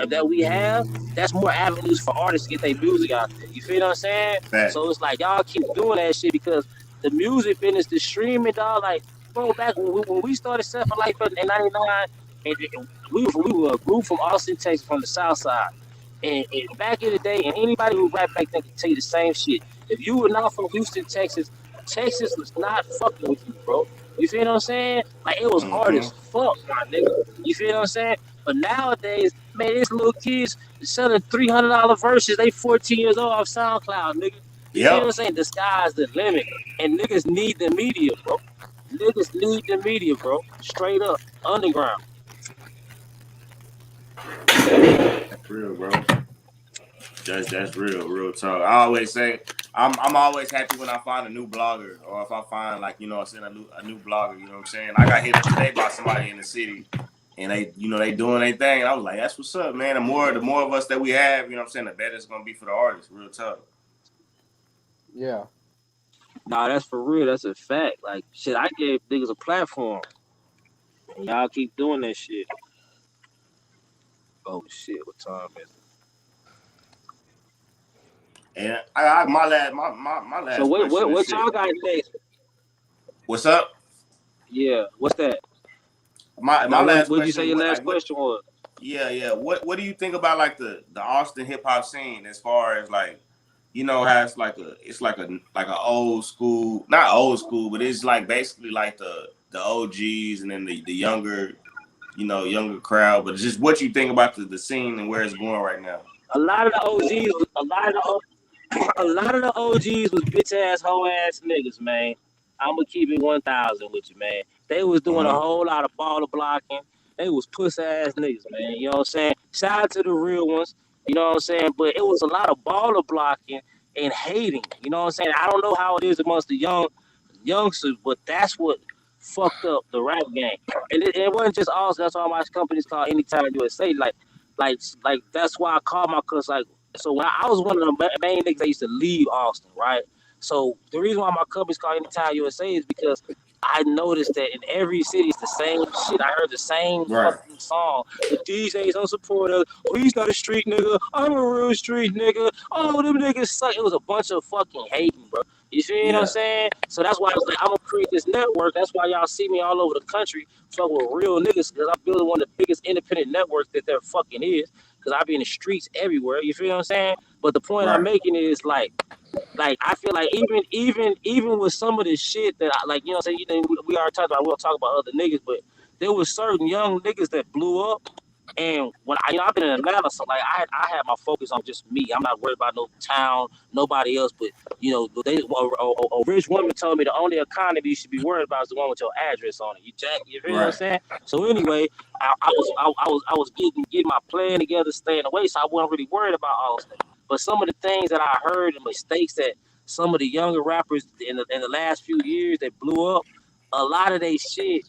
that we have, that's more avenues for artists to get their music out there. You feel what I'm saying? Fact. So it's like y'all keep doing that shit because the music business, the streaming, dog. Like, bro, back when we started Set for Life in '99, and we were a group from Austin, Texas, from the South Side. And back in the day, and anybody who rap back then can tell you the same shit. If you were not from Houston, Texas was not fucking with you, bro. You feel what I'm saying? Like, it was hard as fuck, my nigga. You feel what I'm saying? But nowadays, man, these little kids selling $300 verses. They 14 years old off SoundCloud, nigga. You feel what I'm saying? The sky's the limit. And niggas need the media, bro. Niggas need the media, bro. Straight up. Underground. That's real, bro. That's real talk. I always say I'm always happy when I find a new blogger, or if I find like, you know, a new blogger. You know what I'm saying? I got hit up today by somebody in the city, and they doing their thing, and I was like, that's what's up, man. The more of us that we have, you know what I'm saying, the better it's gonna be for the artists. Real talk. Yeah. Nah, that's for real. That's a fact. Like, shit, I gave niggas a platform. And y'all keep doing that shit. Oh, shit. What time is it? And my last. So what y'all got next? What's up? Yeah, what's that? My last. What did you say your last question was? Yeah. What do you think about like the Austin hip hop scene as far as like, you know, has like an old school, not old school, but it's like basically like the OGs and then the younger, younger crowd. But it's just what you think about the scene and where it's going right now. A lot of the OGs was bitch ass, hoe ass niggas, man. I'ma keep it 1,000 with you, man. They was doing a whole lot of baller blocking. They was puss ass niggas, man. You know what I'm saying? Shout out to the real ones. You know what I'm saying? But it was a lot of baller blocking and hating. You know what I'm saying? I don't know how it is amongst the youngsters, but that's what fucked up the rap game. And it wasn't just us. That's why my company's called Anytime USA. Like that's why I call my cuz like. So when I was one of the main niggas that used to leave Austin, right? So the reason why my company's called Anytime USA is because I noticed that in every city it's the same shit. I heard the same fucking song. The DJs don't support us. Oh, he's not a street nigga. I'm a real street nigga. Oh, them niggas suck. It was a bunch of fucking hating, bro. You see what I'm saying? So that's why I was like, I'm gonna create this network. That's why y'all see me all over the country fuck with real niggas, because I'm building one of the biggest independent networks that there fucking is. Because I be in the streets everywhere. You feel what I'm saying? But the point I'm making is like I feel like even with some of the shit that I like, you know what I'm saying? You know, we already talked about. We'll talk about other niggas, but there was certain young niggas that blew up. And when I've been in Atlanta, so like I had my focus on just me. I'm not worried about no town, nobody else. But you know, a rich woman told me the only economy you should be worried about is the one with your address on it. You feel what I'm saying? So anyway, I was getting my plan together, staying away, so I wasn't really worried about Austin. But some of the things that I heard and mistakes that some of the younger rappers in the last few years that blew up, a lot of they shit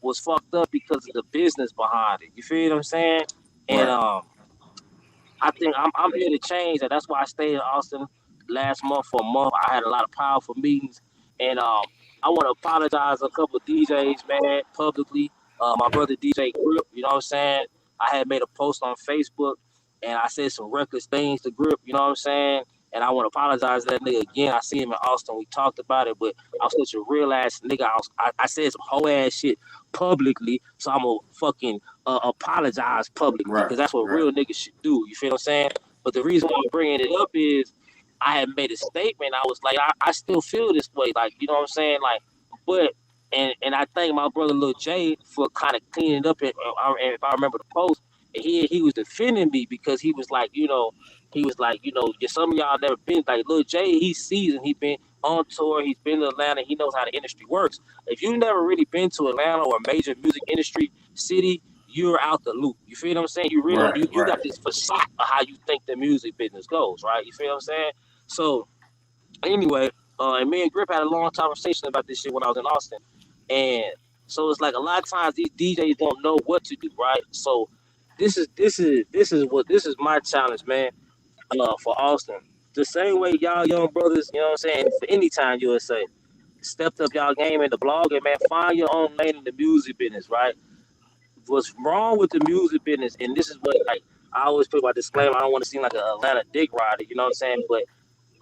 was fucked up because of the business behind it. You feel what I'm saying? And I think I'm here to change that. That's why I stayed in Austin last month for a month. I had a lot of powerful meetings, and I want to apologize to a couple of DJs, man, publicly. My brother DJ Grip, you know what I'm saying? I had made a post on Facebook, and I said some reckless things to Grip, you know what I'm saying? And I want to apologize to that nigga again. I see him in Austin. We talked about it, but I was such a real ass nigga. I said some whole ass shit publicly, so I'm gonna fucking apologize publicly because that's what Right. real niggas should do. You feel what I'm saying? But the reason why I'm bringing it up is I had made a statement. I was like, I still feel this way. Like, you know what I'm saying? Like, but and I thank my brother Lil Jay for kind of cleaning it up. And if I remember the post, and he was defending me because he was like, some of y'all never been like Lil Jay. He's seasoned. He been on tour. He's been to Atlanta. He knows how the industry works. If you never really been to Atlanta or a major music industry city, you're out the loop. You feel what I'm saying? You really Right, you right. got this facade of how you think the music business goes, right? You feel what I'm saying? So anyway, and me and Grip had a long conversation about this shit when I was in Austin, and so it's like a lot of times these DJs don't know what to do, right? So this is my challenge, man, for Austin. The same way y'all young brothers, you know what I'm saying, for Anytime USA, stepped up y'all game in the blogging, man. Find your own lane in the music business, right? What's wrong with the music business, and this is what like I always put my disclaimer. I don't want to seem like an Atlanta dick rider, you know what I'm saying? But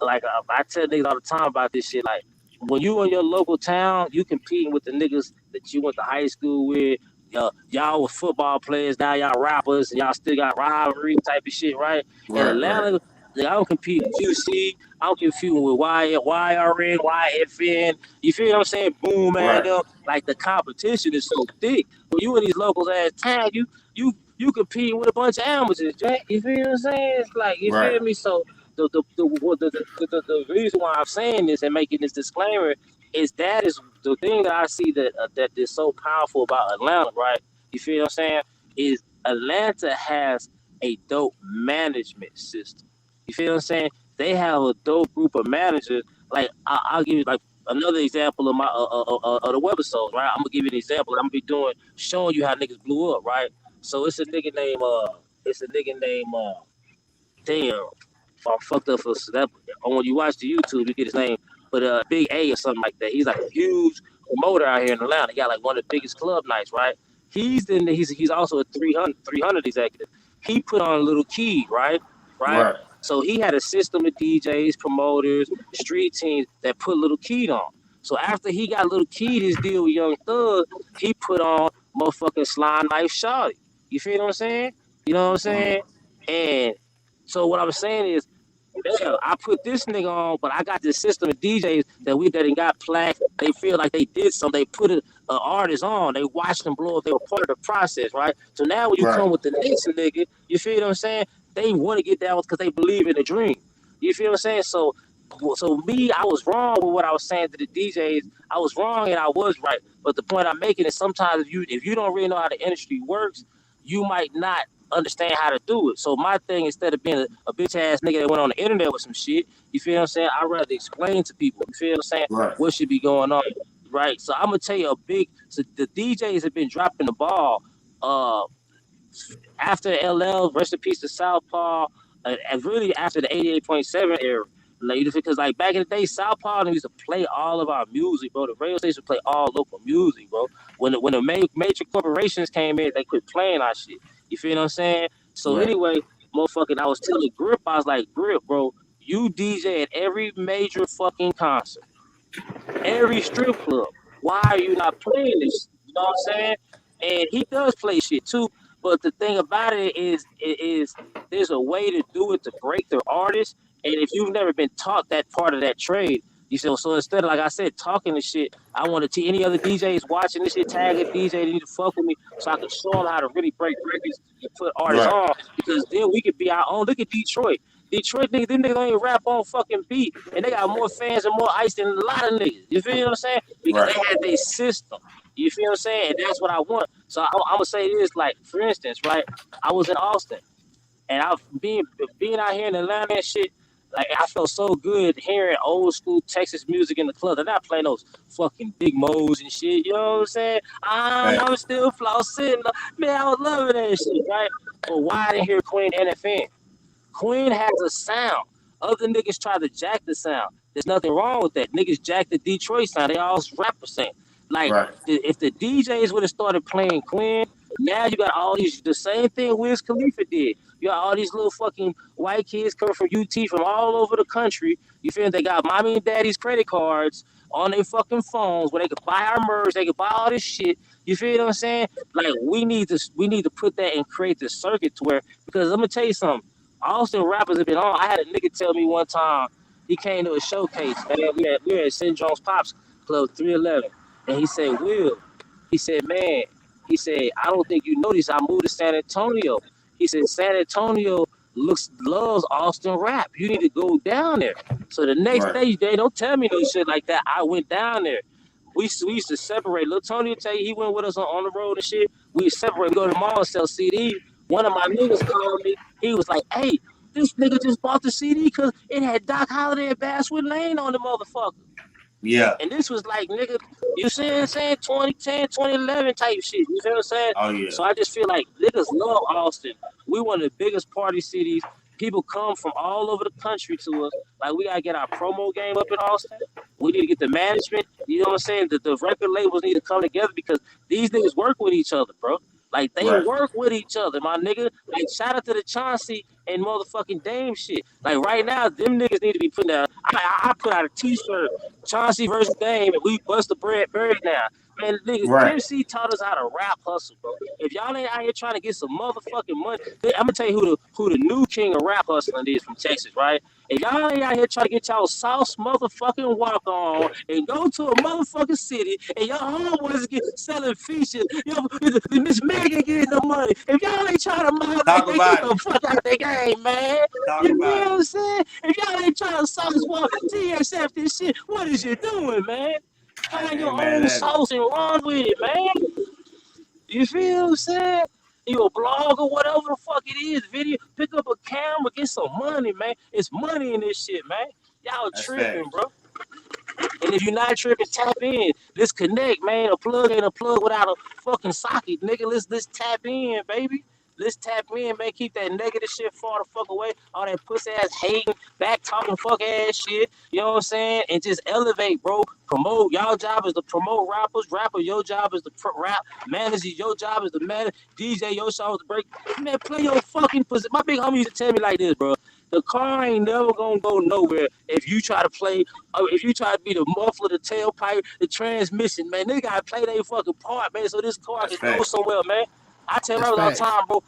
like I tell niggas all the time about this shit. Like when you in your local town, you competing with the niggas that you went to high school with. Y'all was football players, now y'all rappers, and y'all still got rivalry type of shit, right? In Right, Atlanta, right. like, I don't compete with QC. I'm competing with YRN, YFN. You feel what I'm saying? Boom, man. Right. Like the competition is so thick. When you in these locals ass town, you compete with a bunch of amateurs, Jack. You feel what I'm saying? It's like you Right. feel me. So the reason why I'm saying this and making this disclaimer is that is the thing that I see that is so powerful about Atlanta, right? You feel what I'm saying? Is Atlanta has a dope management system. You feel what I'm saying? They have a dope group of managers. Like I'll give you like another example of my of the webisodes, right? I'm gonna give you an example. I'm gonna be showing you how niggas blew up, right? So it's a nigga named damn. I'm fucked up for that. When you watch the YouTube, you get his name, but Big A or something like that. He's like a huge promoter out here in Atlanta. He got like one of the biggest club nights, right? He's also a 300 executive. He put on Little Key, right? Right. So he had a system of DJs, promoters, street teams that put Little Key on. So after he got Little Key his deal with Young Thug, he put on motherfucking Slime Knife Shawty. You feel what I'm saying? You know what I'm saying? And so what I'm saying is, yeah, I put this nigga on, but I got this system of DJs that ain't got plaques. They feel like they did something. They put an artist on. They watched them blow up. They were part of the process, right? So now when you Right. come with the next nigga, you feel what I'm saying? They want to get down because they believe in the dream. You feel what I'm saying? So me, I was wrong with what I was saying to the DJs. I was wrong and I was right. But the point I'm making is sometimes if you don't really know how the industry works, you might not understand how to do it. So my thing, instead of being a bitch ass nigga that went on the internet with some shit, you feel what I'm saying? I'd rather explain to people, you feel what I'm saying, Right. what should be going on, right? So I'm gonna tell you so the DJs have been dropping the ball after LL, rest in peace to Southpaw, and really after the 88.7 era. Like, because like back in the day, Southpaw used to play all of our music, bro. The radio station would play all local music, bro. When the major corporations came in, they quit playing our shit. You feel what I'm saying? So Right. anyway, motherfucking, I was telling Grip, I was like, Grip, bro, you DJ at every major fucking concert, every strip club. Why are you not playing this? You know what I'm saying? And he does play shit too. But the thing about it is there's a way to do it to break their artists. And if you've never been taught that part of that trade, you see, so instead of, like I said, talking this shit, I want to teach any other DJs watching this shit, tag a DJ, they need to fuck with me so I can show them how to really break records and put artists Right. on, because then we could be our own. Look at Detroit. Detroit niggas, them niggas don't even rap on fucking beat, and they got more fans and more ice than a lot of niggas. You feel what I'm saying? Because Right. they had their system. You feel what I'm saying? And that's what I want. So I'm gonna say this, like for instance, right? I was in Austin, and I've being out here in Atlanta and shit. Like I felt so good hearing old school Texas music in the club. They're not playing those fucking big mo's and shit. You know what I'm saying? I'm still flossing. Man, I was loving that shit, right? But why I didn't hear Queen NFN? Queen has a sound. Other niggas try to jack the sound. There's nothing wrong with that. Niggas jack the Detroit sound. They all rap the same. Like, Right. if the DJs would have started playing Queen, now you got all these, the same thing Wiz Khalifa did. You got all these little fucking white kids coming from UT from all over the country You feel me? They got mommy and daddy's credit cards on their fucking phones where they could buy our merch, they could buy all this shit. You feel what I'm saying? Like we need to put that and create the circuit to where, because let me tell you something. Austin rappers have been on. I had a nigga tell me one time he came to a showcase, man. We were at Syndrome's Pops Club 311. And he said, Will, he said, man, he said, I don't think you noticed I moved to San Antonio. He said, San Antonio loves Austin rap. You need to go down there. So the next day, they don't tell me no shit like that. I went down there. We used to separate. Lil Tony will tell you he went with us on the road and shit. We separate. We go to the mall and sell CD. One of my niggas called me. He was like, hey, this nigga just bought the CD because it had Doc Holliday and Basswood Lane on the motherfucker. Yeah. And this was like, nigga, you see what I'm saying? 2010, 2011 type shit. You feel what I'm saying? Oh, yeah. So I just feel like niggas love Austin. We one of the biggest party cities. People come from all over the country to us. Like, we got to get our promo game up in Austin. We need to get the management. You know what I'm saying? The record labels need to come together because these niggas work with each other, bro. Like, they work with each other, my nigga. Like, shout out to the Chauncey and motherfucking Dame shit. Like, right now, them niggas need to be putting out. I put out a t-shirt, Chauncey versus Dame, and we bust the bird now. Man, niggas, Pimp C taught us how to rap hustle, bro. If y'all ain't out here trying to get some motherfucking money, I'm gonna tell you who the new king of rap hustling is from Texas, right? If y'all ain't out here trying to get y'all sauce motherfucking walk on and go to a motherfucking city and y'all homeboys get selling features, Miss Megan getting the money. If y'all ain't trying to get the fuck out the game, man. You know what I'm saying? If y'all ain't trying to sauce walk TSF this shit, what is you doing, man? Find your own sauce and run with it, man. You feel what I'm saying? You a blog or whatever the fuck it is, video, pick up a camera, get some money, man. It's money in this shit, man. Y'all tripping, bro. And if you're not tripping, tap in. Let's connect, man. A plug ain't a plug without a fucking socket, nigga. Let's tap in, baby. Let's tap in, man. Keep that negative shit far the fuck away. All that pussy ass hating, back talking fuck ass shit. You know what I'm saying? And just elevate, bro. Promote. Y'all job is to promote rappers. Rapper, your job is to rap. Manager, your job is to manage. DJ, your job is to break. Man, play your fucking pussy. My big homie used to tell me like this, bro. The car ain't never gonna go nowhere if you try to play, if you try to be the muffler, the tailpipe, the transmission, man. They gotta play their fucking part, man, so this car can go somewhere, man. I tell rappers all the time, bro.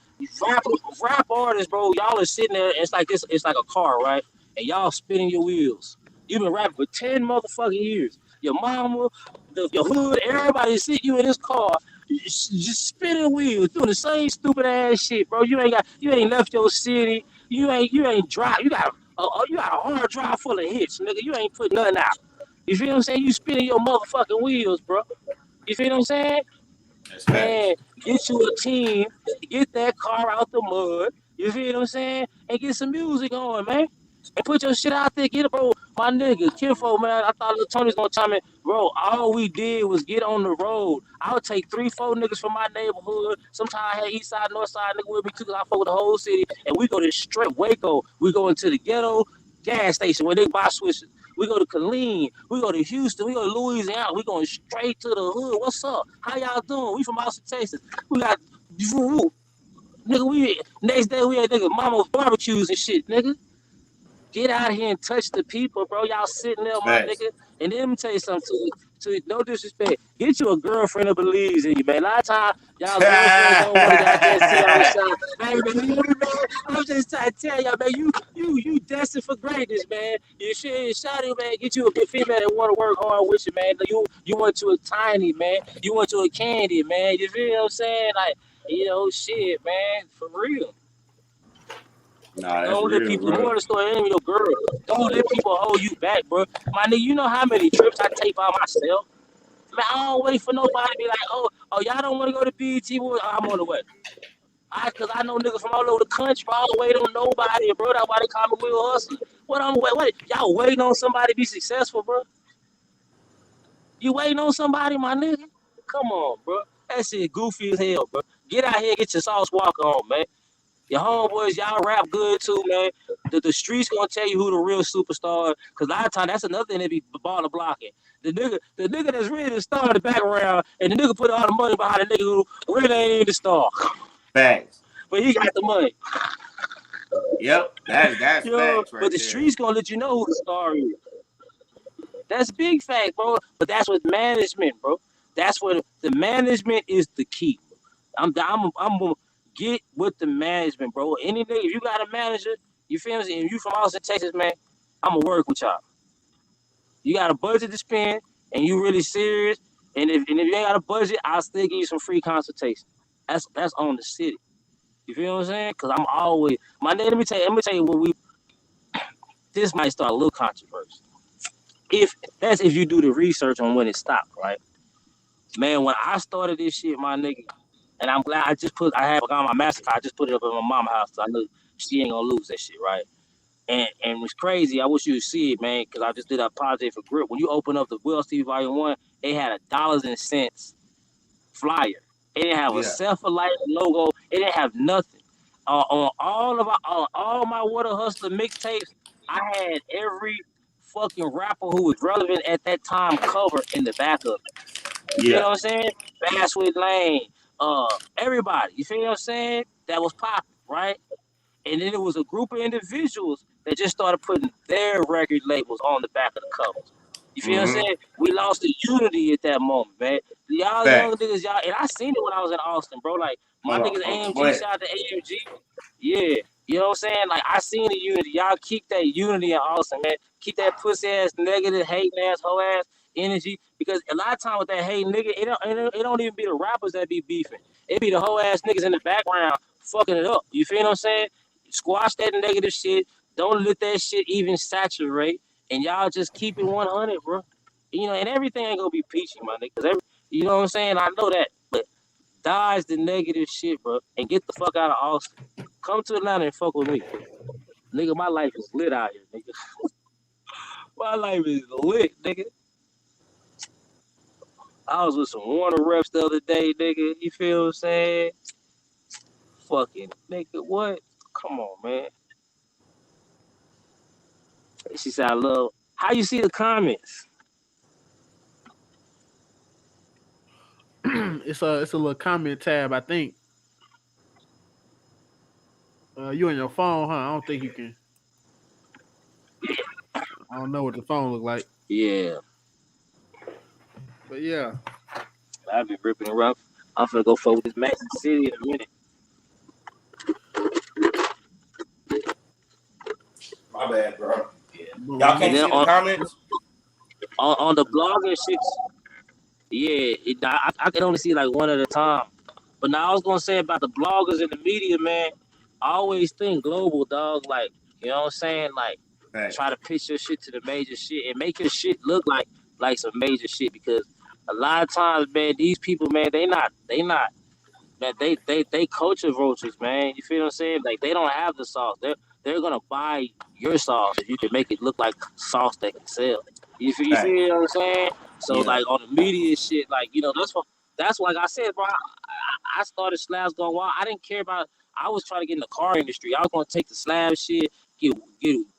Rap artists, bro. Y'all are sitting there. And it's like this. It's like a car, right? And y'all spinning your wheels. You've been rapping for 10 motherfucking years. Your mama, your hood, everybody sitting you in this car, just spinning wheels, doing the same stupid ass shit, bro. You ain't left your city. You ain't drive. You got a hard drive full of hits, nigga. You ain't put nothing out. You feel what I'm saying? You spinning your motherfucking wheels, bro. You feel what I'm saying? Man, get you a team, get that car out the mud, you feel what I'm saying? And get some music on, man. And put your shit out there, get it, bro. My nigga, Kinfo, man, I thought Lil Tony's gonna tell me, bro, all we did was get on the road. I would take 3-4 niggas from my neighborhood. Sometimes I had east side, north side nigga with me too, cause I fuck with the whole city. And we go to straight Waco. We go into the ghetto gas station where they buy switches. We go to Killeen. We go to Houston. We go to Louisiana. We going straight to the hood. What's up? How y'all doing? We from Austin, Texas. We got, nigga, next day we had nigga mama's barbecues and shit, nigga. Get out here and touch the people, bro. Y'all sitting there, my nigga. And then let me tell you something to no disrespect. Get you a girlfriend that believes in you, man. A lot of times, y'all girlfriends don't want to sit on the side. I'm just trying to tell y'all, man, you destined for greatness, man. You should shout it, man. Get you a good female that want to work hard with you, man. You want to a tiny, man. You want to a candy, man. You feel what I'm saying? Like, shit, man, for real. Nah, don't let real, people bro. more the story ain't your girl. Don't let people hold you back, bro. My nigga, you know how many trips I take by myself? Man, I don't wait for nobody to be like, oh, y'all don't want to go to BET? Well, I'm on the way. Cause I know niggas from all over the country, bro. I don't wait on nobody, bro. That's why they call me Will Hustle. What? Y'all waiting on somebody to be successful, bro? You waiting on somebody, my nigga? Come on, bro. That shit goofy as hell, bro. Get out here and get your sauce walk on, man. Your homeboys, y'all rap good too, man. The streets gonna tell you who the real superstar. Cause a lot of times that's another thing they be ball blocking. The nigga that's ready to star in the background, and the nigga put all the money behind the nigga who really ain't the star. Thanks. But he got the money. Yep, that's facts right but the there. streets gonna let you know who the star is. That's big fact, bro. But that's with management, bro. That's what the management is the key. I'm gonna get with the management, bro. Anything, if you got a manager, you feel me? If you from Austin, Texas, man, I'm gonna work with y'all. You got a budget to spend, and you really serious. And if you ain't got a budget, I'll still give you some free consultation. That's on the city. You feel what I'm saying? Cause I'm always my name. Let me tell you what we. This might start a little controversy. If you do the research on when it stopped, right? Man, when I started this shit, my nigga, and I'm glad I got my master card. I just put it up at my mama's house. So I know she ain't gonna lose that shit, right? And it's crazy. I wish you would see it, man, because I just did a project for Grip. When you open up the Will Steve Volume 1, they had a dollars and cents flyer. It didn't have a Cephalite logo. It didn't have nothing. On all my Water Hustler mixtapes, I had every fucking rapper who was relevant at that time covered in the back of it. You feel what I'm saying? Basswood Lane, everybody. You feel what I'm saying? That was popping, right? And then it was a group of individuals that just started putting their record labels on the back of the covers. You feel what I'm saying? We lost the unity at that moment, man. Y'all young niggas, y'all, and I seen it when I was in Austin, bro. Like, my niggas AMG, shout out to AMG. Yeah, you know what I'm saying? Like, I seen the unity. Y'all keep that unity in Austin, man. Keep that pussy ass, negative, hating ass, hoe ass energy. Because a lot of time with that hate nigga, it don't even be the rappers that be beefing. It be the whole ass niggas in the background fucking it up. You feel what I'm saying? Squash that negative shit. Don't let that shit even saturate. And y'all just keep it 100, bro. You know, and everything ain't gonna be peachy, my nigga. You know what I'm saying? I know that. But dodge the negative shit, bro. And get the fuck out of Austin. Come to Atlanta and fuck with me. Nigga, my life is lit out here, nigga. My life is lit, nigga. I was with some Warner reps the other day, nigga. You feel what I'm saying? Fucking nigga, what? Come on, man. She said, I love. How you see the comments? It's a little comment tab, I think. You on your phone, huh? I don't think you can. I don't know what the phone look like. Yeah. But yeah. I've been ripping around. I'm finna go fuck with this Max City in a minute. My bad, bro. Yeah. Y'all can't see the comments? On the blog and shit. Yeah, I can only see like one at a time. But now I was gonna say about the bloggers and the media, man. I always think global, dog. Like, you know what I'm saying? Like, try to pitch your shit to the major shit and make your shit look like some major shit, because a lot of times, man, these people, man, they not man, they culture vultures, man. You feel what I'm saying? Like, they don't have the sauce. They're gonna buy your sauce if you can make it look like sauce that can sell. You feel what I'm saying? So like on the media shit, like, you know, that's like I said, bro. I started Slabs Gone Wild. I didn't care about. I was trying to get in the car industry. I was gonna take the slab shit, get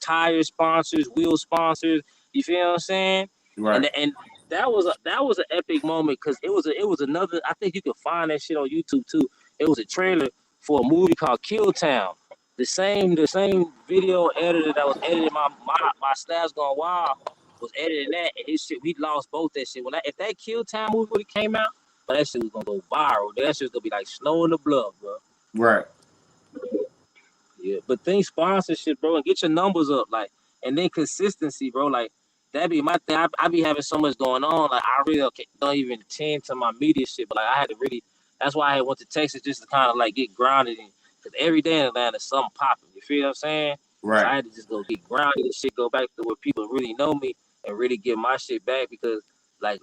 tire sponsors, wheel sponsors. You feel what I'm saying? Right. And that was an epic moment, because it was another. I think you can find that shit on YouTube too. It was a trailer for a movie called Kill Town. The same video editor that was editing my Slabs Gone Wild was editing that, and his shit. We lost both that shit. If that Kill Town movie would have came out, but that shit was gonna go viral. That shit was gonna be like snow in the blood, bro. Right. Yeah, but think sponsorship, bro, and get your numbers up, like, and then consistency, bro. Like, that be my thing. I be having so much going on. Like, I really don't even tend to my media shit, but like, I had to really. That's why I went to Texas, just to kind of like get grounded in, because every day in Atlanta something popping. You feel what I'm saying? Right. So I had to just go get grounded and shit, go back to where people really know me and really get my shit back, because like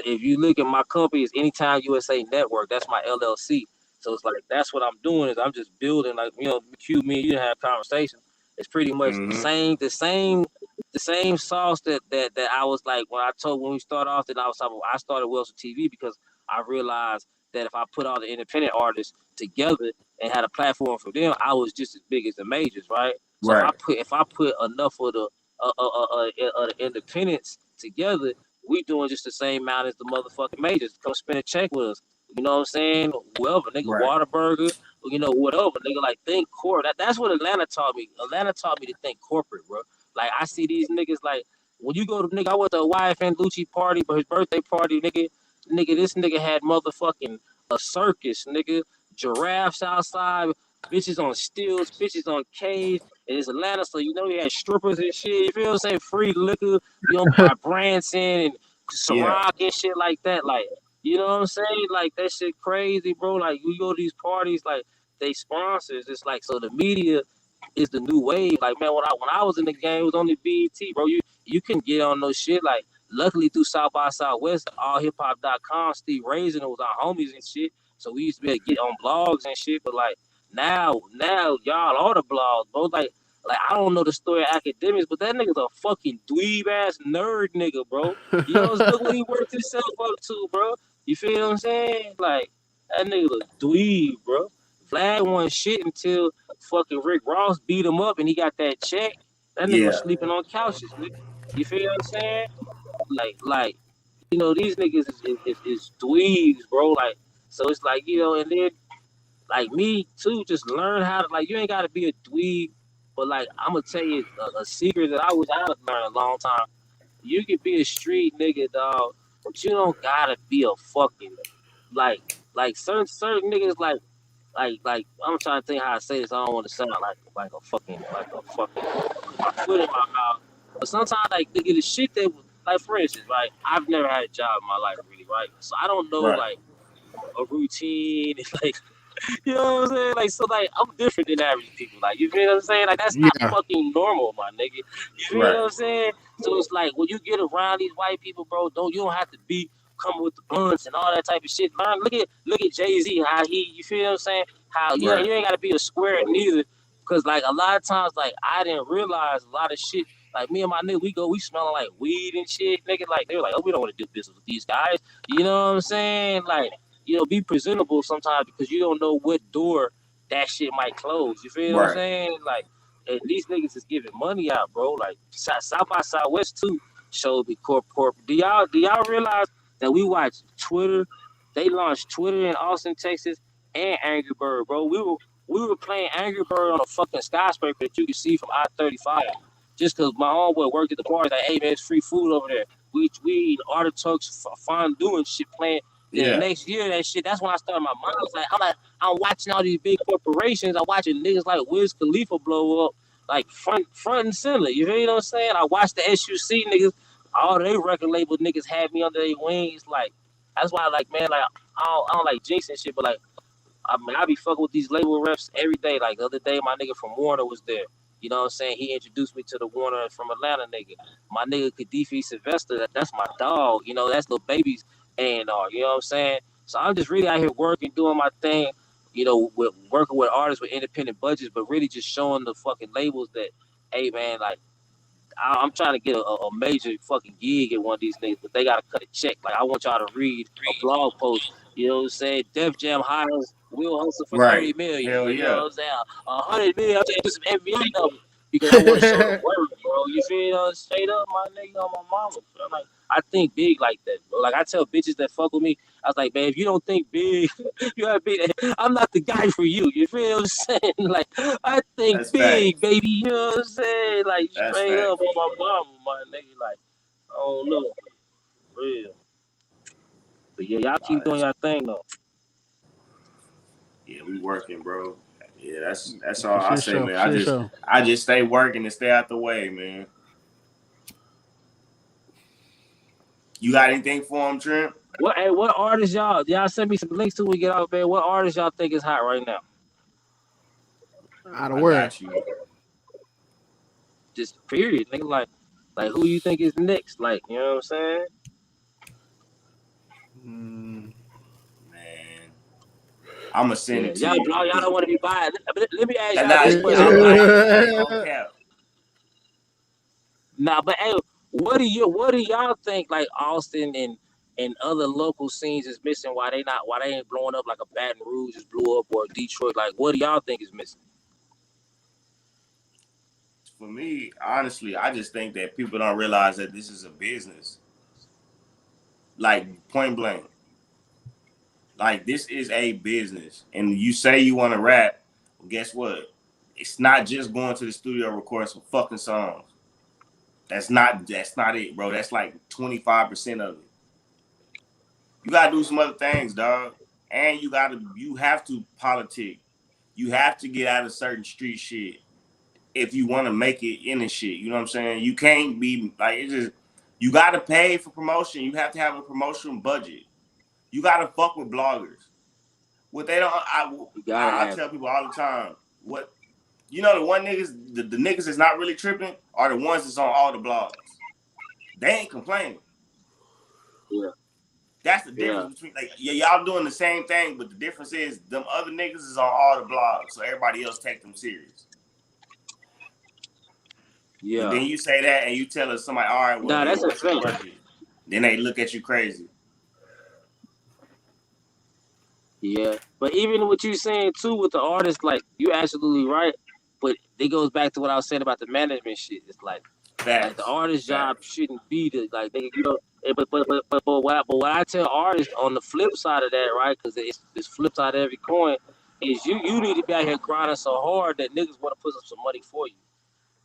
if you look at my company, it's Anytime USA Network. That's my LLC. So it's like, that's what I'm doing, is I'm just building, like, you know, me and you have conversations. It's pretty much the same sauce that I was like when we started off, that I started Wilson TV, because I realized that if I put all the independent artists together and had a platform for them, I was just as big as the majors, right? So if I put enough of the independents together, we doing just the same amount as the motherfucking majors. Come spend a check with us. You know what I'm saying? Whoever, nigga, Whataburger, whatever, nigga. Like, think corporate. That's what Atlanta taught me. Atlanta taught me to think corporate, bro. Like, I see these niggas like when you go to nigga. I went to a YFN Lucci party for his birthday party, nigga. This nigga had motherfucking a circus, nigga. Giraffes outside, bitches on stilts, bitches on cage. And it's Atlanta, so he had strippers and shit. You feel what I'm saying? Free liquor, by Branson and Yeah. Ciroc and shit like that. Like, you know what I'm saying? Like, that shit crazy, bro. Like, we go to these parties, like, they sponsors. It's like, so the media is the new wave. Like, man, when I was in the game, it was only BET, bro. You couldn't get on no shit. Like, luckily through South by Southwest, allhiphop.com, Steve Raisin was our homies and shit. So we used to be able to get on blogs and shit. But like now y'all all the blogs, bro. Like I don't know the story of academics, but that nigga's a fucking dweeb ass nerd nigga, bro. Look what he worked himself up to, bro. You feel what I'm saying? Like, that nigga's a dweeb, bro. Vlad wasn't shit until fucking Rick Ross beat him up and he got that check. That nigga was Yeah. sleeping on couches, nigga. You feel what I'm saying? Like, these niggas is dweebs, bro. Like, so it's like, and then like me too, just learn how to, like, you ain't gotta be a dweeb, but like, I'm gonna tell you a secret that I wish I had learned a long time. You can be a street nigga, dog, but you don't gotta be a fucking like certain niggas like I'm trying to think how I say this. I don't want to sound like a fucking my foot in my mouth. But sometimes like they get the shit that, like, for instance, like, I've never had a job in my life really, right? So I don't know Right. like a routine. It's like, you know what I'm saying? Like, so like, I'm different than average people. Like, you feel what I'm saying? Like, that's not Yeah. fucking normal, my nigga. You feel what I'm saying? So it's like, when you get around these white people, bro, you don't have to be coming with the blunts and all that type of shit. Learn, look at Jay-Z, how you feel what I'm saying? How you ain't gotta be a square neither. Because like a lot of times, like, I didn't realize a lot of shit. Like, me and my nigga, we smelling like weed and shit, nigga. Like, they were like, oh, we don't want to do business with these guys. You know what I'm saying? Like, be presentable sometimes because you don't know what door that shit might close. You feel what I'm Right. saying? Like, and these niggas is giving money out, bro. Like, South by Southwest too showed me corp. Do y'all realize that we watch Twitter? They launched Twitter in Austin, Texas, and Angry Bird, bro. We were playing Angry Bird on a fucking skyscraper that you can see from I-35. Just because my homeboy worked at the bar, like, hey man, it's free food over there. We eat artichokes, fondue and shit, playing. Then the next year, that's when I started my mind. I'm watching all these big corporations. I'm watching niggas like Wiz Khalifa blow up, like front and center. You know what I'm saying? I watched the SUC niggas, all they record label niggas had me under their wings. Like, that's why, like, man, like, I don't like jinx and shit, but like, I be fucking with these label reps every day. Like, the other day, my nigga from Warner was there. You know what I'm saying? He introduced me to the Warner from Atlanta nigga. My nigga Khadifi Sylvester, that's my dog. That's Lil Baby's A&R. You know what I'm saying? So I'm just really out here working, doing my thing, with working with artists with independent budgets, but really just showing the fucking labels that, hey, man, like, I'm trying to get a major fucking gig at one of these things, but they gotta cut a check. Like, I want y'all to read a blog post. You know what I'm saying? Def Jam hires Will Hustle for $30 million. Hell You know what yeah. I'm saying? $100 million. I'm taking some NBA numbers because I want to show the work, bro. You feel straight up, my nigga, on my mama. So I'm like, I think big like that, bro. Like, I tell bitches that fuck with me, I was like, man, if you don't think big, you gotta be that. I'm not the guy for you. You feel what I'm saying? Like, I think That's big, facts. baby. You know what I'm saying? Like, That's straight up facts. on my mama, my nigga. Like, I don't know, real. But yeah, y'all keep doing That's your thing though. Yeah, we working, bro. Yeah, that's all For I shit say, show. man. Shit show. I just stay working and stay out the way, man. You got anything for him, Trent? What artists y'all send me some links to when we get out, man? What artists y'all think is hot right now? Out of I where? got you. Just period, nigga. Like who you think is next? Like, you know what I'm saying? Mm. Man, I'm gonna send Yeah, it to you. y'all don't want to be buying. Let me ask y'all Nah, this question. I ain't gonna cap. Nah, but hey, what do y'all think like Austin and other local scenes is missing? Why they ain't blowing up like a Baton Rouge just blew up or Detroit? Like, what do y'all think is missing? For me, honestly, I just think that people don't realize that this is a business. Like, point blank. Like, this is a business, and you say you want to rap. Well, guess what? It's not just going to the studio recording some fucking songs. That's not it, bro. That's like 25% of it. You gotta do some other things, dog. And you have to politic. You have to get out of certain street shit if you want to make it in the shit. You know what I'm saying? You can't be like, it's just, you gotta pay for promotion. You have to have a promotional budget. You gotta fuck with bloggers. What they don't, I tell people all the time. What, you know, the one niggas, the niggas that's not really tripping are the ones that's on all the blogs. They ain't complaining. Yeah. That's the difference between, like, y'all doing the same thing, but the difference is them other niggas is on all the blogs, so everybody else take them serious. Yeah. But then you say that and you tell us somebody, all right, well, that's a fact. Then they look at you crazy. Yeah, but even what you saying too with the artists, like, you're absolutely right. But it goes back to what I was saying about the management shit. It's like the artist job shouldn't be the, like, they, you know. But what I tell artists on the flip side of that, right? Because it's flip side of every coin, is you need to be out here grinding so hard that niggas want to put up some money for you.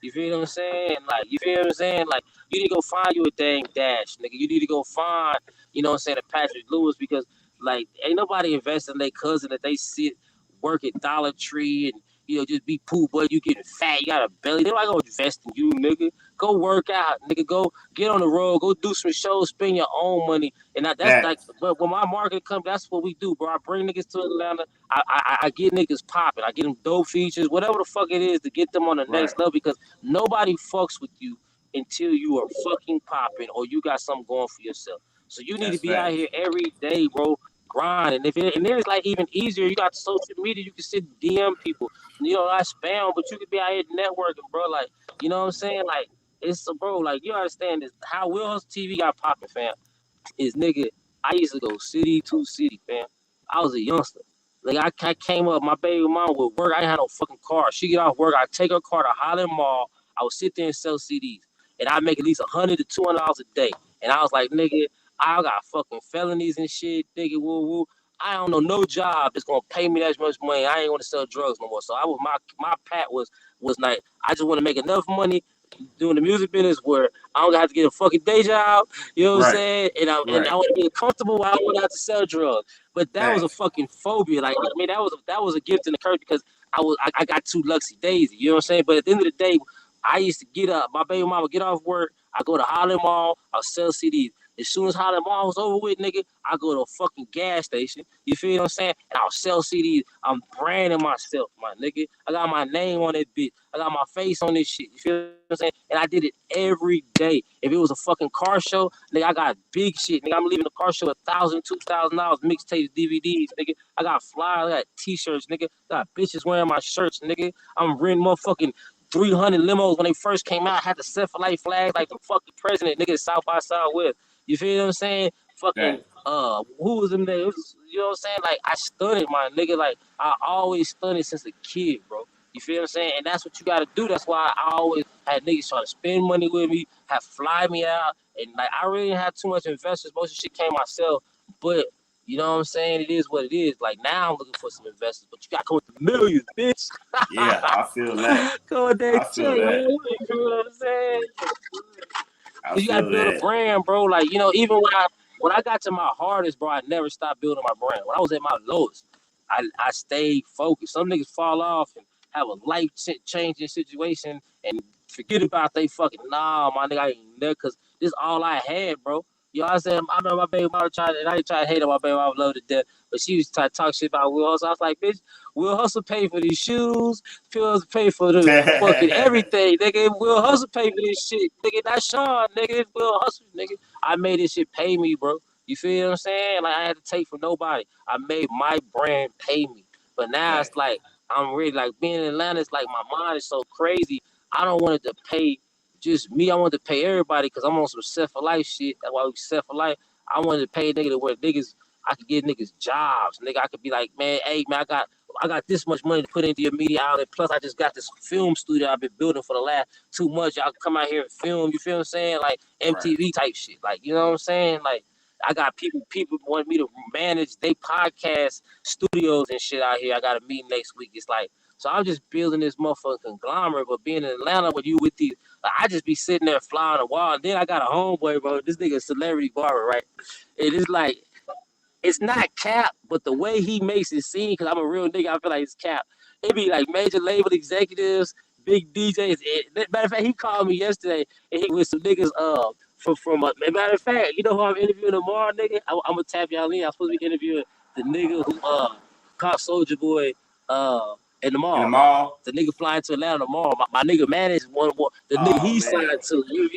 You feel what I'm saying? Like, you feel what I'm saying? Like, you need to go find you a dang Dash, nigga. You need to go find, you know what I'm saying, a Patrick Lewis, because, like, ain't nobody investing in their cousin that they sit work at Dollar Tree and, you know, just be poop, but you getting fat, you got a belly. They don't go invest in you, nigga. Go work out, nigga. Go get on the road, go do some shows, spend your own money. And that's like, but when my market comes, that's what we do, bro. I bring niggas to Atlanta. I get niggas popping. I get them dope features, whatever the fuck it is, to get them on the next level, because nobody fucks with you until you are fucking popping or you got something going for yourself. So you need to be out here every day, bro. Grind. And then it's like even easier. You got social media. You can sit DM people. You know, not spam, but you could be out here networking, bro. Like, you know what I'm saying? Like, it's bro. Like, you understand this? How Will Hustle TV got popping, fam? Is, nigga, I used to go city to city, fam. I was a youngster. Like, I came up, my baby mama would work. I didn't have no fucking car. She get off work, I take her car to Highland Mall. I would sit there and sell CDs, and I make at least $100 to $200 a day. And I was like, nigga, I got fucking felonies and shit, nigga, woo woo. I don't know no job that's gonna pay me that much money. I ain't want to sell drugs no more. So I was my pat was like, I just want to make enough money doing the music business where I don't have to get a fucking day job. You know what I'm saying? And I want to be comfortable while I don't have to sell drugs. But that was a fucking phobia. Like, I mean, that was a gift and a curse, because I got too luxy daisy. You know what I'm saying? But at the end of the day, I used to get up. My baby mama would get off work. I go to Highland Mall. I'll sell CDs. As soon as Highland Mall was over with, nigga, I go to a fucking gas station. You feel what I'm saying? And I'll sell CDs. I'm branding myself, my nigga. I got my name on that bitch. I got my face on this shit. You feel what I'm saying? And I did it every day. If it was a fucking car show, nigga, I got big shit. Nigga, I'm leaving the car show $1,000, $2,000, mixtapes, DVDs, nigga. I got flyers, I got t-shirts, nigga. I got bitches wearing my shirts, nigga. I'm renting motherfucking 300 limos when they first came out. I had the Set for Life flag like the fucking president, nigga, South by Southwest. You feel what I'm saying? Fucking, who was them there? You know what I'm saying? Like, I studied, my nigga. Like, I always studied since a kid, bro. You feel what I'm saying? And that's what you gotta do. That's why I always had niggas trying to spend money with me, have fly me out. And, like, I really didn't have too much investors. Most of the shit came myself. But, you know what I'm saying? It is what it is. Like, now I'm looking for some investors. But you gotta come with the millions, bitch. Yeah, I feel that. Come with that check, man. You know what I'm saying? You gotta build a brand, bro. Like, you know, even when I got to my hardest, bro, I never stopped building my brand. When I was at my lowest, I stayed focused. Some niggas fall off and have a life-changing situation and forget about they fucking, nah, my nigga, I ain't there, because this is all I had, bro. You know what I'm saying? I remember my baby mama and I didn't try to hate on my baby mama, love to death, but she used to talk shit about Will Hustle. I was like, bitch, Will Hustle pay for these shoes, Will Hustle pay for the fucking everything, nigga. Will Hustle pay for this shit, nigga. That's Sean, nigga. It's Will Hustle, nigga. I made this shit pay me, bro. You feel what I'm saying? Like, I had to take from nobody. I made my brand pay me. But now it's like, I'm really, like, being in Atlanta, it's like my mind is so crazy. I don't want it to pay just me. I want to pay everybody, because I'm on some Set for Life shit. That's why we Set for Life. I wanted to pay nigga to where niggas, I could give niggas jobs. Nigga, I could be like, man, hey, man, I got this much money to put into your media outlet. Plus, I just got this film studio I've been building for the last 2 months. Y'all come out here and film. You feel what I'm saying? Like MTV type shit. Like, you know what I'm saying? Like, I got people want me to manage they podcast studios and shit out here. I got a meeting next week. It's like, so I'm just building this motherfucking conglomerate. But being in Atlanta with you with these, like, I just be sitting there flying a wall. And then I got a homeboy, bro. This nigga a celebrity barber, right? It is like, it's not cap, but the way he makes it seem, because I'm a real nigga, I feel like it's cap. It be like major label executives, big DJs. Matter of fact, he called me yesterday and he with some niggas from matter of fact, you know who I'm interviewing tomorrow, nigga? I'm gonna tap y'all in. I'm supposed to be interviewing the nigga who caught Soulja Boy in the In the mall. mall. The nigga flying to Atlanta tomorrow. My nigga managed the nigga he signed to.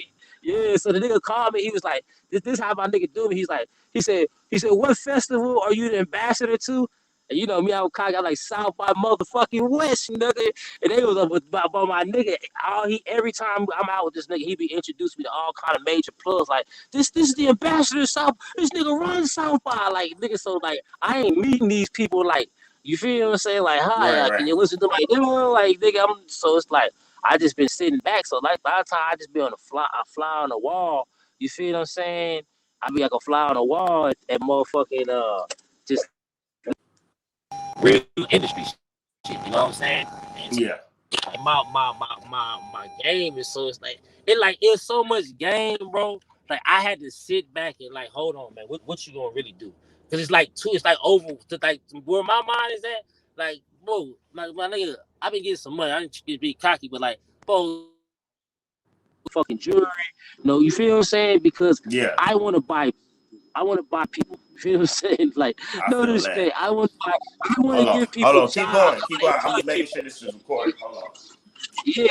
Yeah, so the nigga called me. He was like, "This how my nigga do me." He's like, he said, "What festival are you the ambassador to?" And you know me, I was cocky. I'm like South by motherfucking West, nigga. And they was up about my nigga. Every time I'm out with this nigga, he be introducing me to all kind of major plugs. Like this is the ambassador of South. This nigga runs South by, like nigga. So like I ain't meeting these people like. You feel what I'm saying? Like, hi, Right. can you listen to my demo? Like, nigga, so it's like I just been sitting back. So like by the time I just be on I fly on the wall. You feel what I'm saying? I be like a fly on the wall at motherfucking just real industry shit. You know what I'm saying? And yeah. My game is so it's so much game, bro. Like I had to sit back and like, hold on, man, what you gonna really do? Cause it's like over to like where my mind is at. Like, bro, my nigga, I been getting some money. I didn't be cocky, but like, bro, fucking jewelry. No, you feel what I'm saying? Because I want to buy people. You feel what I'm saying? Like, no disrespect. I want to give people Hold on. jobs. Keep going. I'm just making sure this is recorded. Hold on. Yeah,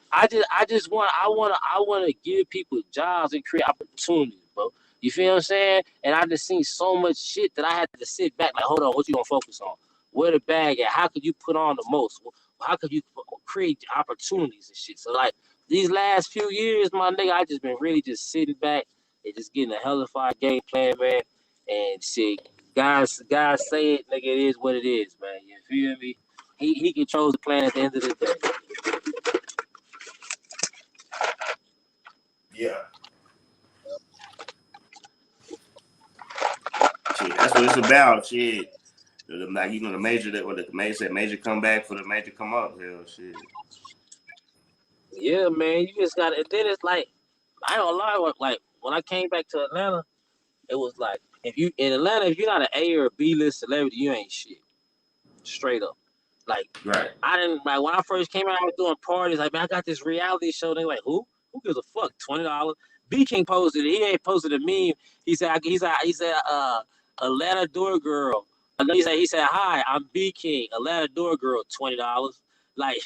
I just want to give people jobs and create opportunities, bro. You feel what I'm saying? And I just seen so much shit that I had to sit back like, hold on, what you gonna focus on? Where the bag at? How could you put on the most? How could you create opportunities and shit? So like these last few years, my nigga, I just been really just sitting back and just getting a hellified game plan, man. And shit, guys say it, nigga, it is what it is, man. You feel me? He controls the plan at the end of the day. Yeah. Shit, that's what it's about. Shit. Like, you know, the major come back for the major come up. Hell, shit. Yeah, man, you just got it. Then it's like, I don't lie. Like when I came back to Atlanta, it was like if you're not an A or a B list celebrity, you ain't shit. Straight up. Like I didn't like when I first came out, I was doing parties. Like, man, I got this reality show. They like, who? Who gives a fuck? $20. B King posted it. He ain't posted a meme. He said, Atlanta door girl. He said, hi, I'm B King, Atlanta door girl, $20. Like,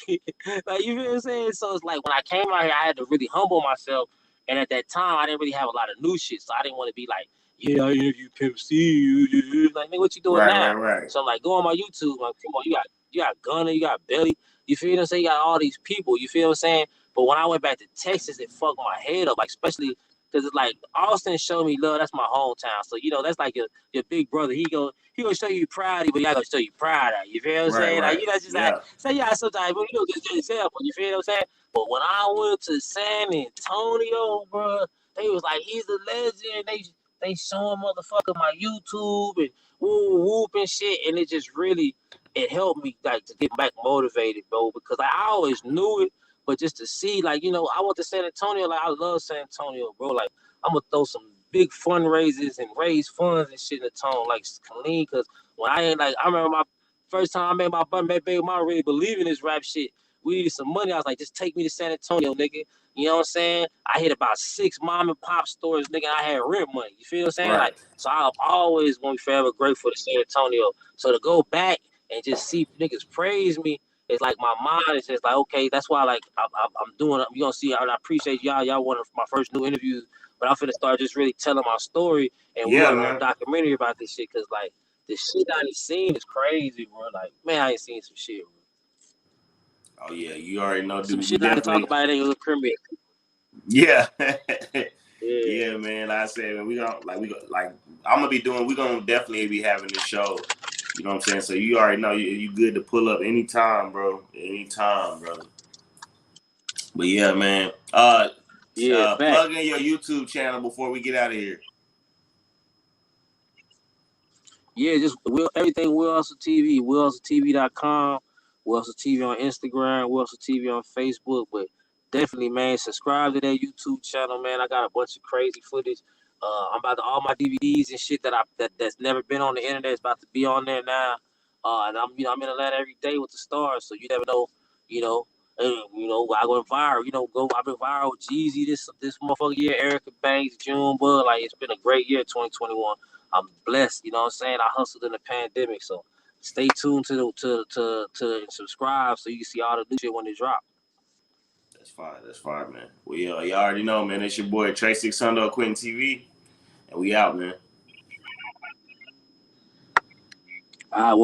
like you feel what I'm saying? So it's like when I came out here, I had to really humble myself. And at that time, I didn't really have a lot of new shit, so I didn't want to be like, yeah, I interviewed Pimp C. Like, nigga, what you doing now? Right. So I'm like, go on my YouTube. Like, come on, you got Gunna, you got Belly. You feel what I'm saying? You got all these people. You feel what I'm saying? But when I went back to Texas, it fucked my head up. Like, especially because it's like Austin showed me love. That's my hometown. So you know, that's like your big brother. He gonna show you pride, but he not gonna show you pride out. You feel what I'm saying? Right. Like, you know, just like say sometimes, but you know, just an example. You feel what I'm saying? But when I went to San Antonio, bro, they was like, he's a legend. They showing motherfucker my YouTube and whoop and shit, and it helped me like to get back motivated, bro. Because I always knew it, but just to see, like, you know, I went to San Antonio, like I love San Antonio, bro. Like I'm gonna throw some big fundraisers and raise funds and shit in the town, like clean. Because when I remember my first time I made my baby mom really believe in this rap shit. We needed some money. I was like, just take me to San Antonio, nigga. You know what I'm saying? I hit about 6 mom and pop stores, nigga. I had rent money. You feel what I'm saying? Right. Like, so I'm always gonna be forever grateful to San Antonio. So to go back and just see niggas praise me, it's like my mind is just like, okay, that's why like I'm doing. You gonna see? I appreciate y'all. Y'all one of my first new interviews, but I'm finna start just really telling my story, and we're gonna run a documentary about this shit, cause like the shit I ain't seen is crazy, bro. Like, man, I ain't seen some shit, bro. Oh yeah, you already know. Some shit I can talk about it ain't gonna premiere. Yeah. Yeah, man. Like I said, man, we're gonna definitely be having this show. You know what I'm saying? So you already know you good to pull up anytime, bro. Anytime, brother. But yeah, man. Plug in your YouTube channel before we get out of here. Yeah, just everything Will Hustle TV, WillHustleTV.com, Will Hustle TV on Instagram, Will Hustle TV on Facebook. But definitely, man, subscribe to that YouTube channel, man. I got a bunch of crazy footage. I'm about to all my DVDs and shit that's never been on the internet is about to be on there now. And I'm in Atlanta every day with the stars, so you never know, you know. I go viral. I've been viral with Jeezy this motherfucker year, Erica Banks, June Bud. Like, it's been a great year, 2021. I'm blessed, you know what I'm saying? I hustled in the pandemic, so stay tuned to subscribe so you can see all the new shit when it drop. That's fine, man. You already know, man. It's your boy Trey 600 Quentin TV, and we out, man. All right, well.